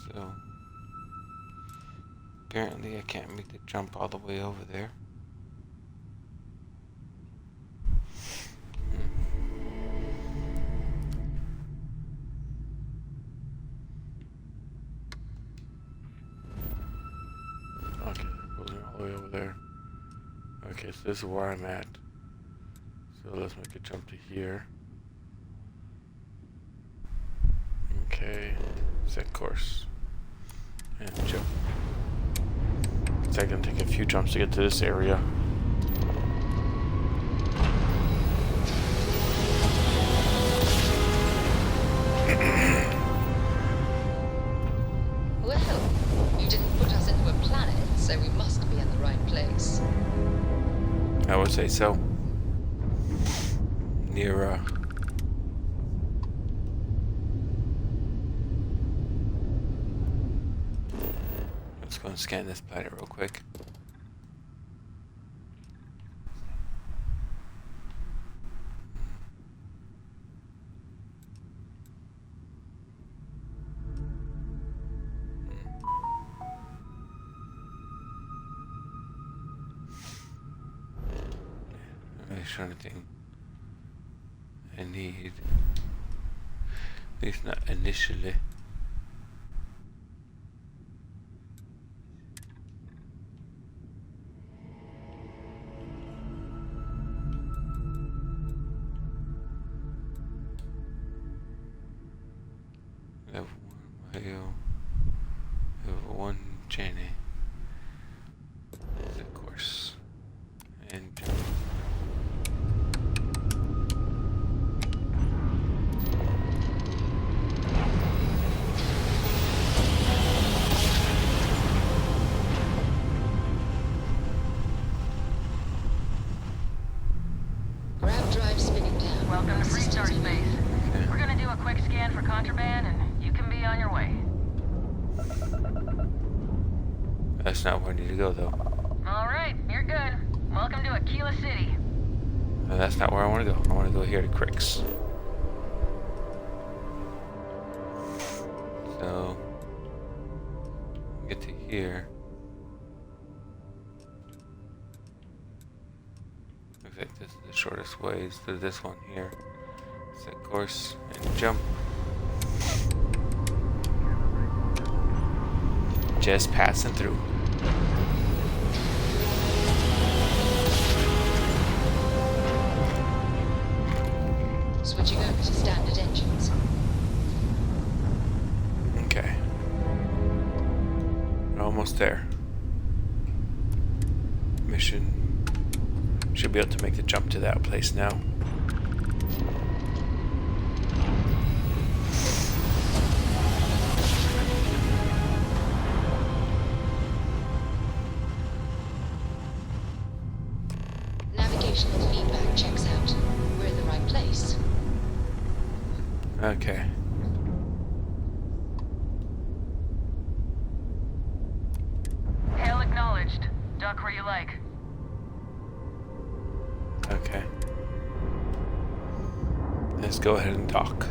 S1: So apparently I can't make the jump all the way over there. Okay, going all the way over there. Okay, so this is where I'm at. So let's make a jump to here. Okay, set course. And jump. It's like gonna take a few jumps to get to this area.
S12: Well, you didn't put us into a planet, so we must be in the right place.
S1: I would say so. Near, let's go and scan this planet real quick. I'm trying to think. I need, at least not initially. Level 1 Mayo, level 1 Jenny. Of course. And jump.
S12: Grab drive spinning down.
S8: Welcome to Freestar Space. We're gonna do a quick scan for contraband, and you can be on your way.
S1: That's not where I need to go, though.
S8: All right, you're good. Welcome to Aquila City.
S1: That's not where I want to go. I want to go here to Cricks. So, get to here. Looks like this is the shortest way is through this one here. Set course and jump. Just passing through.
S12: Switching over to standard engines.
S1: Okay. We're almost there. Mission. Should be able to make the jump to that place now.
S12: Navigational feedback checks out. We're in the right place.
S1: Okay.
S8: Hail acknowledged. Dock where you like.
S1: Okay. Let's go ahead and dock.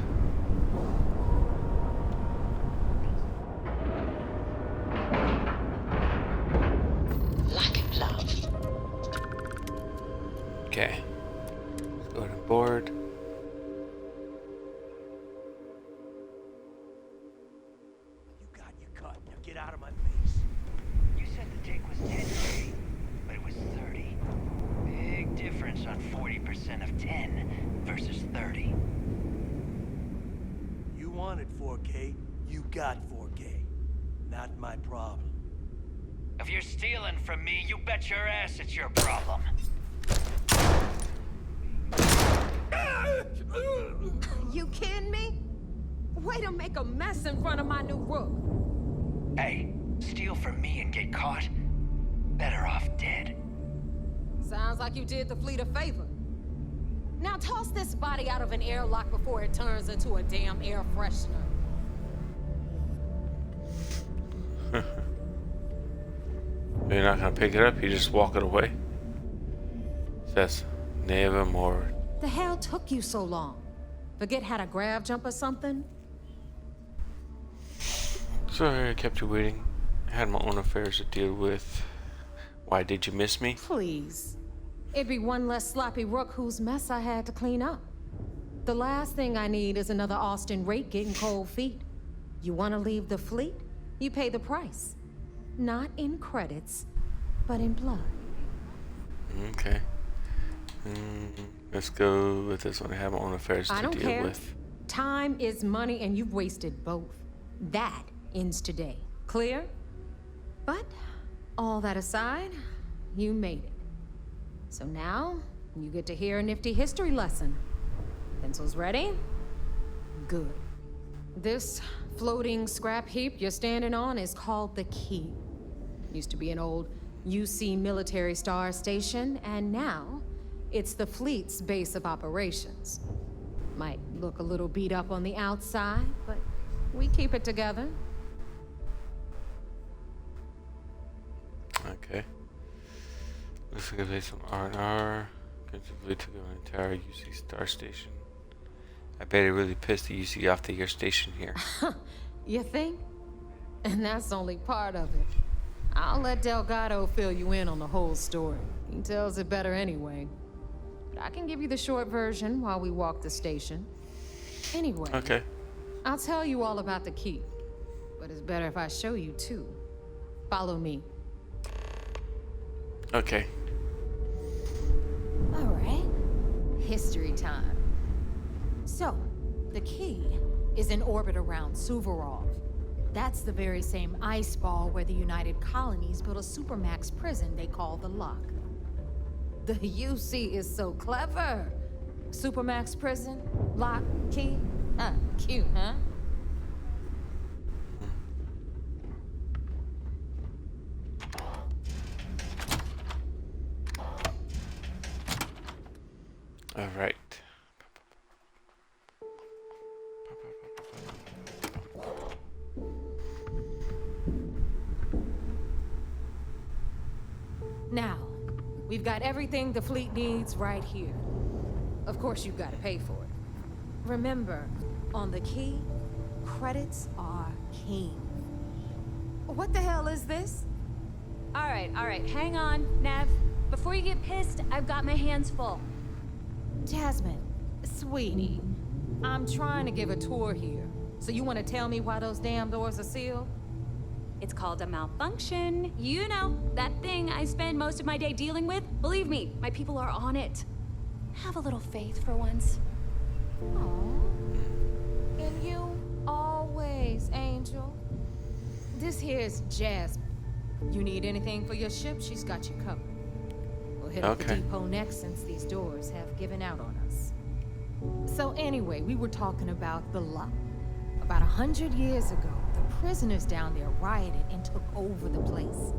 S12: Lack of love.
S1: Okay. Let's go ahead and board.
S20: You got your cut. Now get out of my face.
S21: You said the take was 10K, but it was 30. Big difference on 40% of 10 versus 30.
S20: You wanted 4K, you got 4K. Not my problem.
S21: If you're stealing from me, you bet your ass it's your problem.
S22: You kidding me? Way to make a mess in front of my new rook.
S21: Hey, steal from me and get caught? Better off dead.
S22: Sounds like you did the fleet a favor. Now toss this body out of an airlock before it turns into a damn air freshener.
S1: You're not gonna pick it up, you just walk it away. Says nevermore.
S22: The hell took you so long? Forget how to grab jump or something?
S1: Sorry I kept you waiting. I had my own affairs to deal with. Why did you miss me?
S22: Please. It'd be one less sloppy rook whose mess I had to clean up. The last thing I need is another Austin rake getting cold feet. You want to leave the fleet? You pay the price. Not in credits, but in blood.
S1: Okay. Let's go with this one. I have my own affairs to
S22: I don't
S1: deal
S22: care.
S1: with.
S22: Time is money, and you've wasted both. That ends today. Clear? But all that aside, you made it. So now, you get to hear a nifty history lesson. Pencils ready? Good. This floating scrap heap you're standing on is called the Key. Used to be an old UC military star station, and now it's the fleet's base of operations. Might look a little beat up on the outside, but we keep it together.
S1: Okay. Looks like there's some R&R. Considerably took an entire UC star station. I bet it really pissed the UC off to your station here.
S22: You think? And that's only part of it. I'll let Delgado fill you in on the whole story. He tells it better anyway. But I can give you the short version while we walk the station. Anyway.
S1: Okay.
S22: I'll tell you all about the Key. But it's better if I show you too. Follow me.
S1: Okay.
S22: All right. History time. So, the Key is in orbit around Suvorov. That's the very same ice ball where the United Colonies built a supermax prison they call the Lock. The UC is so clever. Supermax prison, Lock, Key. Cute, huh?
S1: All right.
S22: Now, we've got everything the fleet needs right here. Of course, you've got to pay for it. Remember, on the Key, credits are king. What the hell is this?
S9: All right, hang on, Nev. Before you get pissed, I've got my hands full.
S22: Jasmine, sweetie, I'm trying to give a tour here. So you want to tell me why those damn doors are sealed?
S9: It's called a malfunction. You know, that thing I spend most of my day dealing with. Believe me, my people are on it. Have a little faith for once.
S22: Aww. And you always, Angel. This here's Jasmine. You need anything for your ship, she's got you covered. We'll hit up the depot next since these doors have given out on us. So anyway, we were talking about the Lock. About 100 years ago, the prisoners down there rioted and took over the place.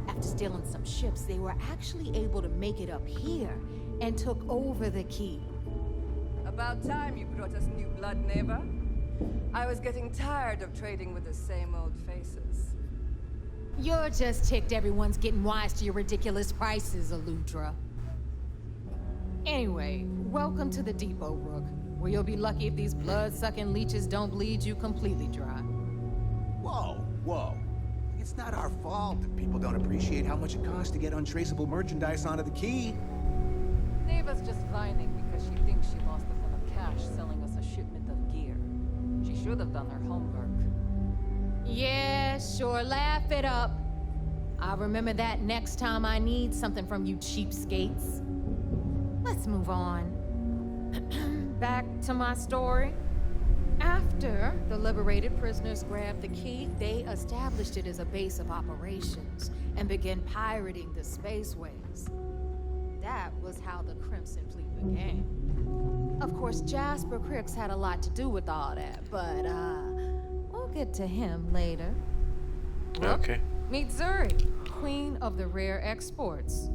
S22: After stealing some ships, they were actually able to make it up here and took over the Key.
S6: About time you brought us new blood, neighbor. I was getting tired of trading with the same old faces.
S22: You're just ticked everyone's getting wise to your ridiculous prices, Aludra. Anyway, welcome to the depot, Rook, where you'll be lucky if these blood-sucking leeches don't bleed you completely dry.
S17: Whoa. It's not our fault that people don't appreciate how much it costs to get untraceable merchandise onto the Key.
S18: Neva's just whining because she thinks she lost a ton of cash selling us a shipment of gear. She should have done her homework.
S22: Yeah, sure, laugh it up. I'll remember that next time I need something from you cheapskates. Let's move on. Back to my story. After the liberated prisoners grabbed the Key, they established it as a base of operations and began pirating the spaceways. That was how the Crimson Fleet began. Of course, Jasper Cricks had a lot to do with all that, but we'll get to him later.
S1: Okay.
S22: Meet Zuri, queen of the rare exports.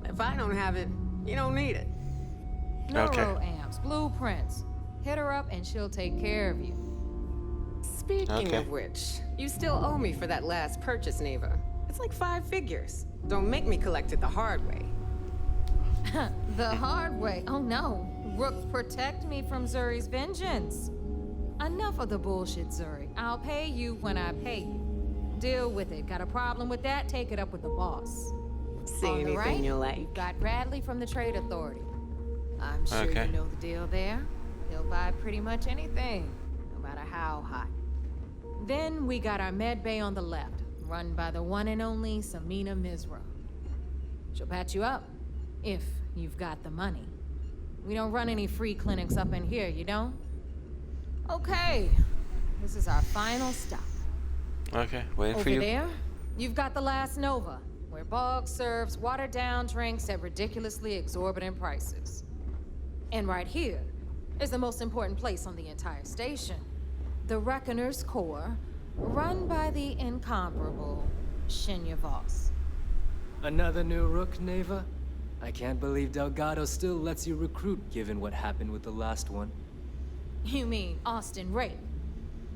S7: If I don't have it, you don't need it.
S22: Neuroamps, blueprints. Hit her up and she'll take care of you.
S7: Speaking of which, you still owe me for that last purchase, Neva. It's like 5 figures. Don't make me collect it the hard way.
S22: The hard way? Oh no. Rook, protect me from Zuri's vengeance. Enough of the bullshit, Zuri. I'll pay you when I pay you. Deal with it. Got a problem with that? Take it up with the boss.
S7: Say
S22: On the
S7: anything
S22: right,
S7: you like.
S22: you've got Bradley from the Trade Authority. I'm sure
S1: Okay.
S22: you know the deal there. He'll buy pretty much anything, no matter how hot. Then we got our med bay on the left, run by the one and only Samina Mizra. She'll patch you up, if you've got the money. We don't run any free clinics up in here, you don't? Okay, this is our final stop.
S1: Okay, waiting for
S22: Over
S1: you.
S22: there, you've got the Last Nova, where Bog serves watered-down drinks at ridiculously exorbitant prices. And right here is the most important place on the entire station. The Reckoner's Core, run by the incomparable Shinya Voss.
S3: Another new rook, Neva? I can't believe Delgado still lets you recruit given what happened with the last one.
S22: You mean Austin Rape?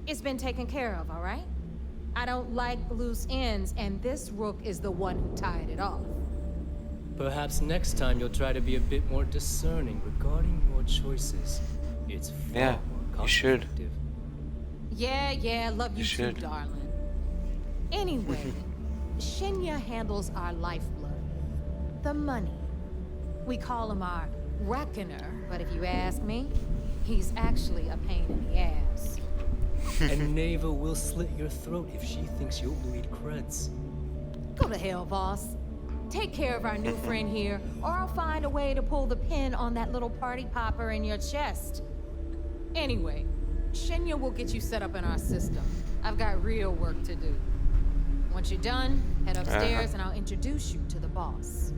S22: It's been taken care of, all right? I don't like loose ends, and this rook is the one who tied it off.
S3: Perhaps next time you'll try to be a bit more discerning regarding your choices. It's far
S1: Yeah,
S3: more
S1: you should.
S3: cost-effective.
S22: Yeah, love you,
S1: You
S22: too,
S1: should.
S22: darling. Anyway, Shinya handles our lifeblood. The money. We call him our Reckoner, but if you ask me, he's actually a pain in the ass.
S3: And Neva will slit your throat if she thinks you'll bleed creds.
S22: Go to hell, boss. Take care of our new friend here, or I'll find a way to pull the pin on that little party popper in your chest. Anyway, Shinya will get you set up in our system. I've got real work to do. Once you're done, head upstairs and I'll introduce you to the boss.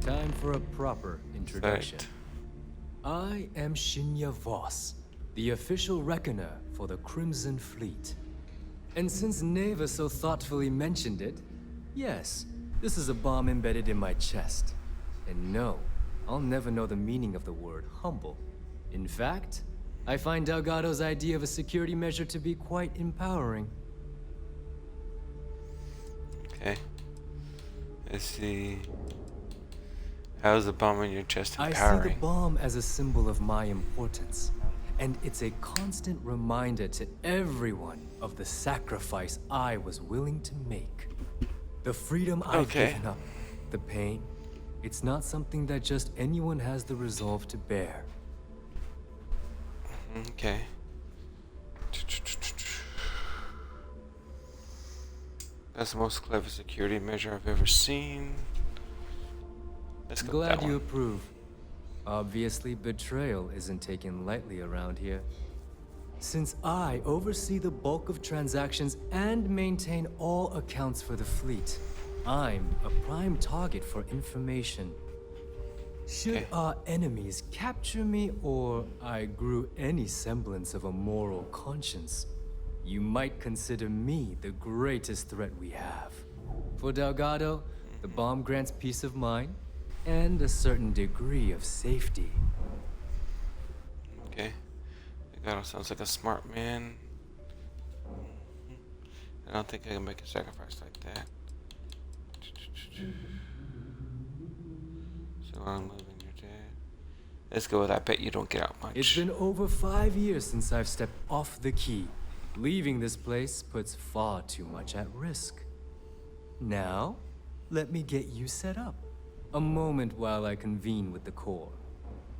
S3: Time for a proper introduction. I am Shinya Voss, the official reckoner for the Crimson Fleet. And since Neva so thoughtfully mentioned it, yes, this is a bomb embedded in my chest. And no, I'll never know the meaning of the word humble. In fact, I find Delgado's idea of a security measure to be quite empowering.
S1: Okay. Let's see. How's the bomb in your chest
S3: I see
S1: empowering?
S3: the bomb as a symbol of my importance. And it's a constant reminder to everyone of the sacrifice I was willing to make. The freedom I've given up, the pain, it's not something that just anyone has the resolve to bear.
S1: Okay. That's the most clever security measure I've ever seen. Let's go with
S3: Glad
S1: that
S3: you
S1: one.
S3: approve. Obviously, betrayal isn't taken lightly around here. Since I oversee the bulk of transactions and maintain all accounts for the fleet, I'm a prime target for information. Should our enemies capture me or I grew any semblance of a moral conscience, you might consider me the greatest threat we have. For Delgado, the bomb grants peace of mind and a certain degree of safety.
S1: Okay. Delgado sounds like a smart man. I don't think I can make a sacrifice like that. So I'm moving your dad. Let's go with I bet you don't get out much.
S3: It's been over 5 years since I've stepped off the key. Leaving this place puts far too much at risk. Now, let me get you set up. A moment while I convene with the core.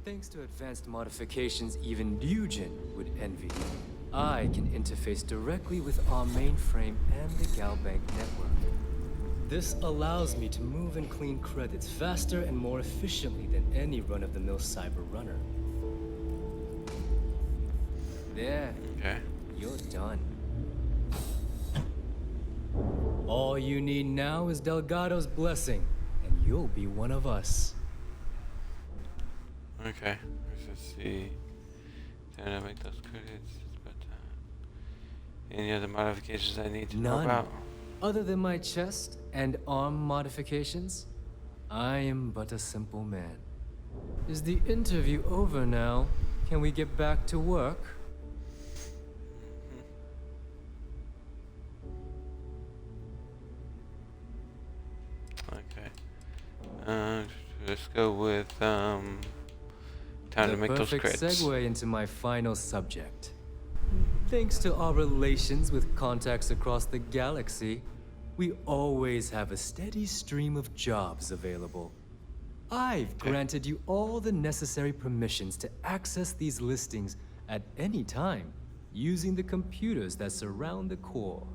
S3: Thanks to advanced modifications even Ryujin would envy, I can interface directly with our mainframe and the Galbank network. This allows me to move and clean credits faster and more efficiently than any run-of-the-mill cyber runner. There.
S1: Okay.
S3: You're done. All you need now is Delgado's blessing, and you'll be one of us.
S1: Okay. Let's see. Time to make those credits. It's about time. Any other modifications I need to know
S3: None.
S1: about?
S3: Other than my chest and arm modifications, I am but a simple man. Is the interview over now? Can we get back to work?
S1: Okay. Let's go with time to make those
S3: The
S1: credits.
S3: perfect segue into my final subject. Thanks to our relations with contacts across the galaxy, we always have a steady stream of jobs available. I've granted you all the necessary permissions to access these listings at any time, using the computers that surround the core.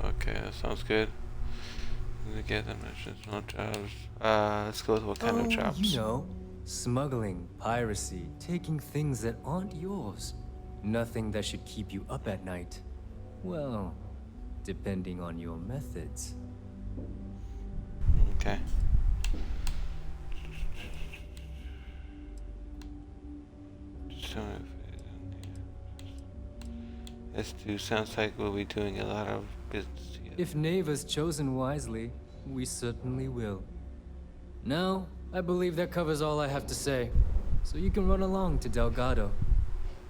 S1: Okay, that sounds good. Get them missions, no jobs. Let's go with what kind of jobs?
S3: You know, smuggling, piracy, taking things that aren't yours. Nothing that should keep you up at night. Well, depending on your methods.
S1: Okay. This dude sounds like we'll be doing a lot of business together.
S3: If Neva's chosen wisely, we certainly will. Now, I believe that covers all I have to say. So you can run along to Delgado.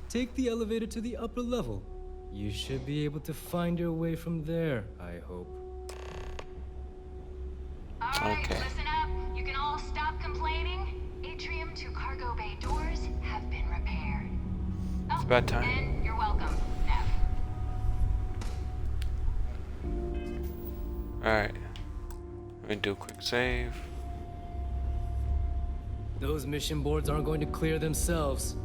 S3: Take the elevator to the upper level. You should be able to find your way from there, I hope.
S8: Alright, listen up. You can all stop complaining. Atrium to cargo bay doors have been repaired.
S1: It's about time.
S8: And you're welcome, Nev.
S1: Alright. Let me do a quick save.
S3: Those mission boards aren't going to clear themselves.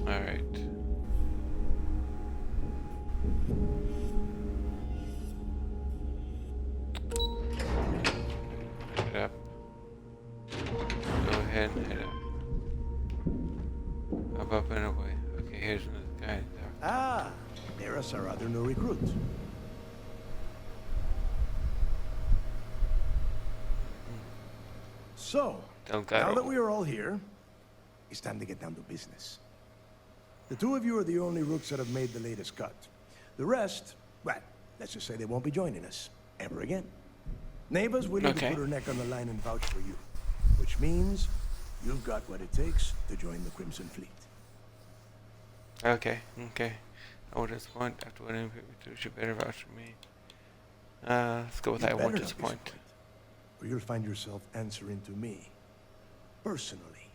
S1: Alright. Hit it up. Go ahead and hit it up. Up and away. Okay, here's another guy.
S20: Ah, there's our other new recruit. So,
S1: Delgado.
S20: now that we are all here, it's time to get down to business. The two of you are the only rooks that have made the latest cut. The rest, well, let's just say they won't be joining us ever again. Neva's willing to put her neck on the line and vouch for you, which means you've got what it takes to join the Crimson Fleet.
S1: Okay, okay. I won't disappoint. After what I'm here, you better vouch for me. Let's go with
S20: You
S1: I won't
S20: better not
S1: disappoint.
S20: Or you'll find yourself answering to me, personally.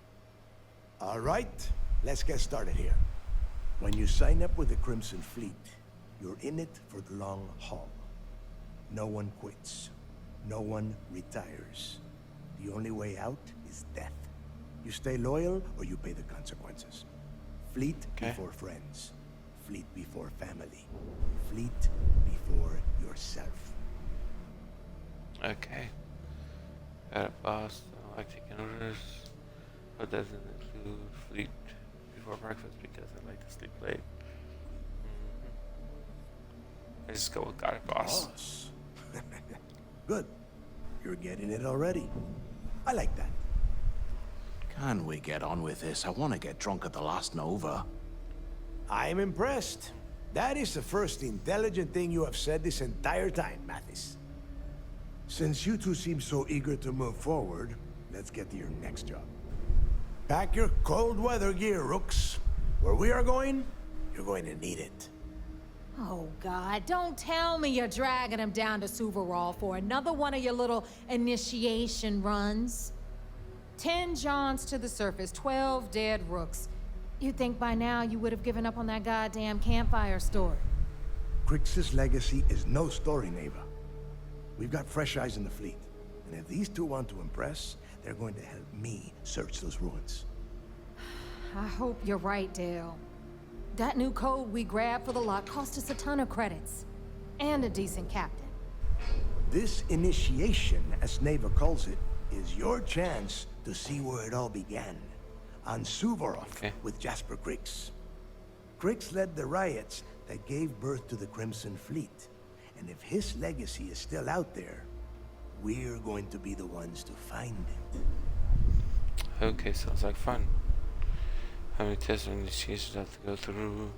S20: All right, let's get started here. When you sign up with the Crimson Fleet, you're in it for the long haul. No one quits. No one retires. The only way out is death. You stay loyal or you pay the consequences. Fleet before friends. Fleet before family. Fleet before yourself.
S1: Okay. Got a boss. I don't like taking orders. But doesn't include fleet before breakfast because I like to sleep late. I just go with got a boss.
S20: Good. You're getting it already. I like that.
S17: Can we get on with this? I want to get drunk at the last Nova.
S20: I'm impressed. That is the first intelligent thing you have said this entire time, Mathis. Since you two seem so eager to move forward, let's get to your next job. Pack your cold weather gear, Rooks. Where we are going, you're going to need it.
S22: Oh, God, don't tell me you're dragging him down to Suvarol for another one of your little initiation runs. 10 Johns to the surface, 12 dead Rooks. You'd think by now you would have given up on that goddamn campfire story.
S20: Crix's legacy is no story, Neva. We've got fresh eyes in the fleet. And if these two want to impress, they're going to help me search those ruins.
S22: I hope you're right, Dale. That new code we grabbed for the lot cost us a ton of credits. And a decent captain.
S20: This initiation, as Neva calls it, is your chance to see where it all began. On Suvorov with Jasper Crix. Crix led the riots that gave birth to the Crimson Fleet. And if his legacy is still out there, we're going to be the ones to find it.
S1: Okay, sounds like fun. How many tests or initiations I have to go through?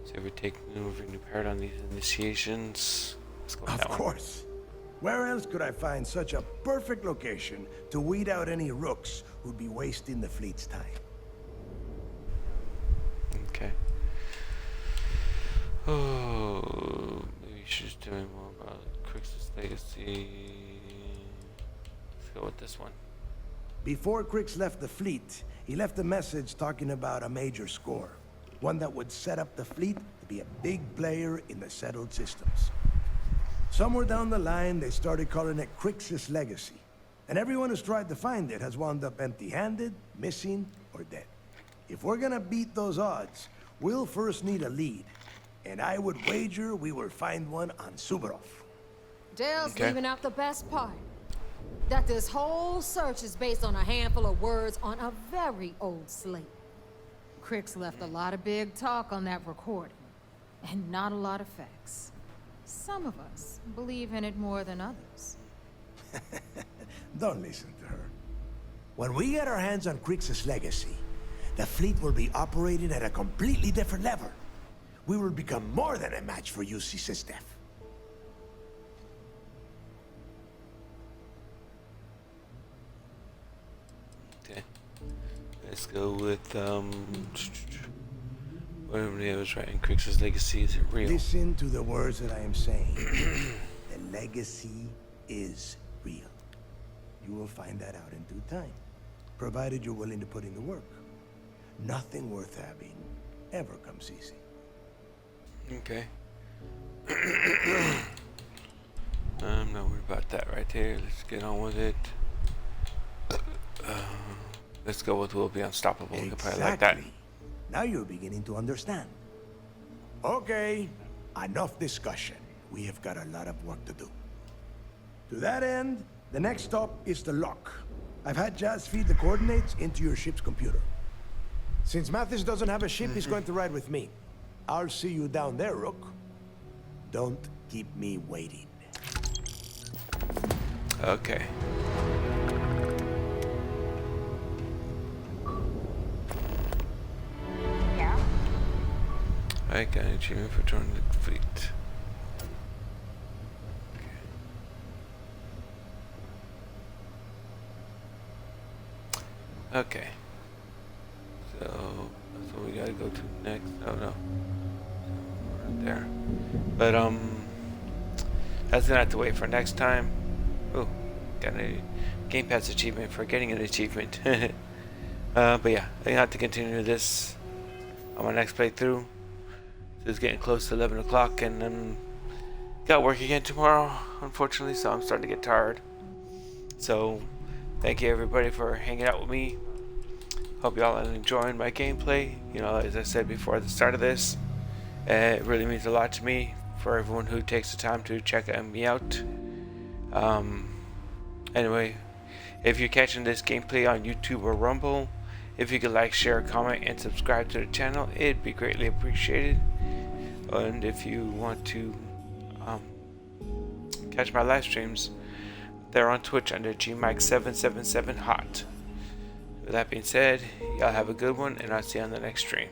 S1: So every new paradigm on these initiations. Let's go with that
S20: Of course. Where else could I find such a perfect location to weed out any rooks who'd be wasting the fleet's time?
S1: Okay. Oh, maybe you should just tell me more about Crix's legacy. Let's go with this one.
S13: Before Crix left the fleet, he left a message talking about a major score. One that would set up the fleet to be a big player in the settled systems. Somewhere down the line, they started calling it Crix's Legacy. And everyone who's tried to find it has wound up empty-handed, missing, or dead. If we're gonna beat those odds, we'll first need a lead. And I would wager we will find one on Suvorov.
S22: Dale's leaving out the best part. That this whole search is based on a handful of words on a very old slate. Crix left a lot of big talk on that recording, and not a lot of facts. Some of us believe in it more than others.
S13: Don't listen to her. When we get our hands on Crix's Legacy, the fleet will be operating at a completely different level. We will become more than a match for UC Systef.
S1: Okay. Let's go with, whatever it was writing. Crix's Legacy, is it real?
S13: Listen to the words that I am saying. The legacy is real. You will find that out in due time, provided you're willing to put in the work. Nothing worth having ever comes easy.
S1: Okay. I'm not worried about that right there. Let's get on with it. Let's go with We'll Be Unstoppable. You probably like that.
S13: Now you're beginning to understand. Okay, enough discussion. We have got a lot of work to do. To that end, the next stop is the lock. I've had Jazz feed the coordinates into your ship's computer. Since Mathis doesn't have a ship, he's going to ride with me. I'll see you down there, Rook. Don't keep me waiting.
S1: Okay.
S8: Yeah?
S1: I got an achievement for joining the fleet. Okay. So that's what we gotta go to next. Oh no. Right there. But that's gonna have to wait for next time. Oh, got a Game Pass achievement for getting an achievement. But yeah, I'm gonna have to continue this on my next playthrough. So it's getting close to 11 o'clock and got work again tomorrow, unfortunately, so I'm starting to get tired. So thank you everybody for hanging out with me. Hope y'all are enjoying my gameplay. You know, as I said before at the start of this, it really means a lot to me for everyone who takes the time to check me out. Anyway, if you're catching this gameplay on YouTube or Rumble, if you could like, share, comment, and subscribe to the channel, it'd be greatly appreciated. And if you want to catch my live streams, they're on Twitch under GMike777hot. With that being said, y'all have a good one, and I'll see you on the next stream.